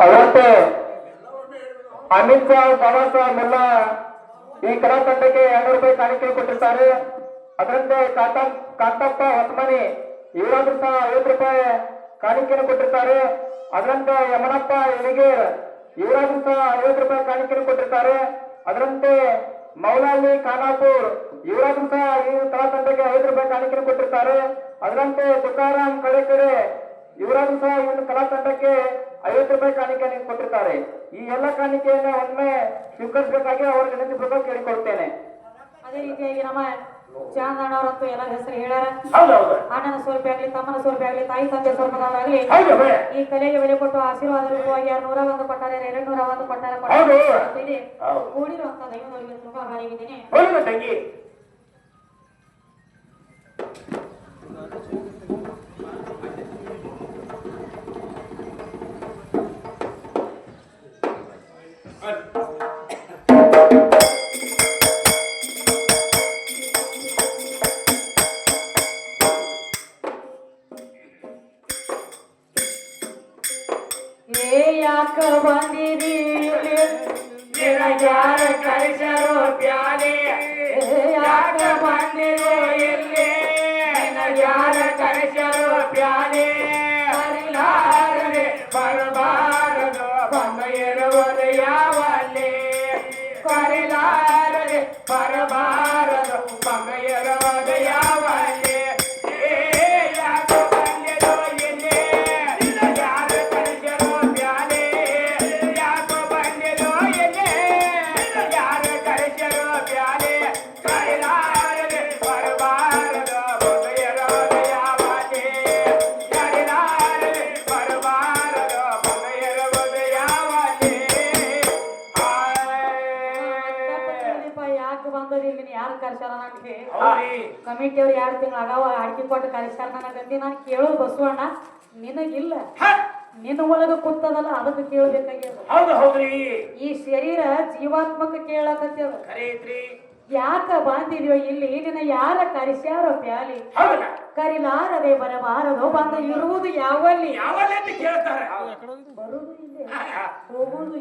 ಅವತ್ತು ಅಮಿತ್ ಶಾ ಬಾಬಾ ಸಾಹೇಬ್ ಎಲ್ಲ ಈ ಕಲಾತಂಡಕ್ಕೆ 200 ರೂಪಾಯಿ ಕಾಣಿಕೆ ಕೊಟ್ಟಿರ್ತಾರೆ. ಅದರಂತೆ ಕಾಂತಪ್ಪ ಹೊಸಮನಿ ಇವರಾದ್ರೂ ಸಹ 50 ರೂಪಾಯಿ ಕಾಣಿಕೆಯನ್ನು ಕೊಟ್ಟಿರ್ತಾರೆ. ಅದರಂತೆ ಯಮನಪ್ಪ ಎಣಿಗೇರ್ ಇವರಾದ್ರೂ ಸಹ 50 ರೂಪಾಯಿ ಕಾಣಿಕೆಯನ್ನು ಕೊಟ್ಟಿರ್ತಾರೆ. ಅದರಂತೆ ಮೌಲಾಲಿ ಖಾನಾಪುರ್ ಇವರಾದ್ರೂ ಸಹ ಈ ಕಲಾತಂಡಕ್ಕೆ 50 ರೂಪಾಯಿ ಕಾಣಿಕೆಯನ್ನು ಕೊಟ್ಟಿರ್ತಾರೆ. ಅದರಂತೆ ತುಕಾರಾಮ್ ಕಡೆ ಇವರಾದ್ರೂ ಸಹ ಈ ಒಂದು ಕಲಾತಂಡಕ್ಕೆ 50 ರೂಪಾಯಿ ಕಾಣಿಕೆಯನ್ನು ಕೊಟ್ಟಿರ್ತಾರೆ. ಈ ಎಲ್ಲ ಕಾಣಿಕೆಯನ್ನು ಒಮ್ಮೆ ಸ್ವೀಕರಿಸಬೇಕಾಗಿ ಅವರ ವಿನಂತಿಪೂರ್ವಕ ಕೇಳಿಕೊಳ್ತೇನೆ. ಅದೇ ರೀತಿಯಾಗಿ ನಮ್ಮ ಚಾಂದಣ್ಣವರಂತೂ ಎಲ್ಲ ಹೆಸರು ಹೇಳ್ಯಾರ. ಅಣ್ಣನ ಸ್ವರೂಪಿ ಆಗ್ಲಿ, ತಮ್ಮನ ಸ್ವರೂಪಿ ಆಗ್ಲಿ, ತಾಯಿ ತಂದೆ ಸ್ವರೂಪದವರಾಗ್ಲಿ ಈ ಕಲೆಗೆ ಬೆಲೆ ಕೊಟ್ಟು ಆಶೀರ್ವಾದ ರೂಪವಾಗಿ 101 ಕೊಟ್ಟಾರೆ, 201 ಕೊಟ್ಟಾರೆ. ಕೂಡಿರುವಂತ ದೈವದವರಿಗೆ ತುಂಬಾ ಭಾರಿಯಾಗಿದ್ದೇನೆ. ಯಾಕ ಬಂದಿರಿ ಯಾರ ಕಳಿಸರೋ ಪ್ಯಾಲೆ, ಯಾಕ ಬಂದಿರೋ ಇಲ್ಲಿ ಯಾರ ಕಳಿಸರೋ ಪ್ಯಾಲೆ. ಬರಬಾರದು ಬಂದ ಇರುವುದು ಯಾವಲ್ಲಿ, ಕರಿಲಾರದೆ ಬರಬಾರದು ಬಂದ ಇರುವುದು ಯಾವಲ್ಲಿ. Bye. ಕಮಿಟಿಯವ್ರು 2 ತಿಂಗಳು ಆಗಾವ ಅಡಿಕೆ ಕೊಟ್ಟು ಕಳಿಸ್ಯಾರ ನನಗಂದಿ ನಾನು ಕೇಳೋದು ಬಸವಣ್ಣ ನಿನಗಿಲ್ಲ ನಿನ್ನ ಒಳಗ ಕೂತದಲ್ಲ ಅದಕ್ಕೆ ಕೇಳಬೇಕಾಗ್ಯದ ಹೌದು ಹೌದ್ರಿ ಈ ಶರೀರ ಜೀವಾತ್ಮಕ ಕೇಳಕತ್ತದ ಖರೆ ಐತ್ರಿ ಯಾಕ ಬಂದಿದ್ಯೋ ಇಲ್ಲಿ ನಿನ್ನ ಯಾರ ಕರೆಸ್ಯಾರ ಪ್ಯಾಲಿ ಹೌದಲ್ಲ ಕರಿಲಾರದೆ ಬರಬಾರದು ಬಂದ ಇರುವುದು ಯಾವಲ್ಲಿ ಯಾವಲ್ಲಿ ಅಂತ ಕೇಳ್ತಾರ ಬರುವುದು ಇಲ್ಲೇ ಹೋಗುವುದು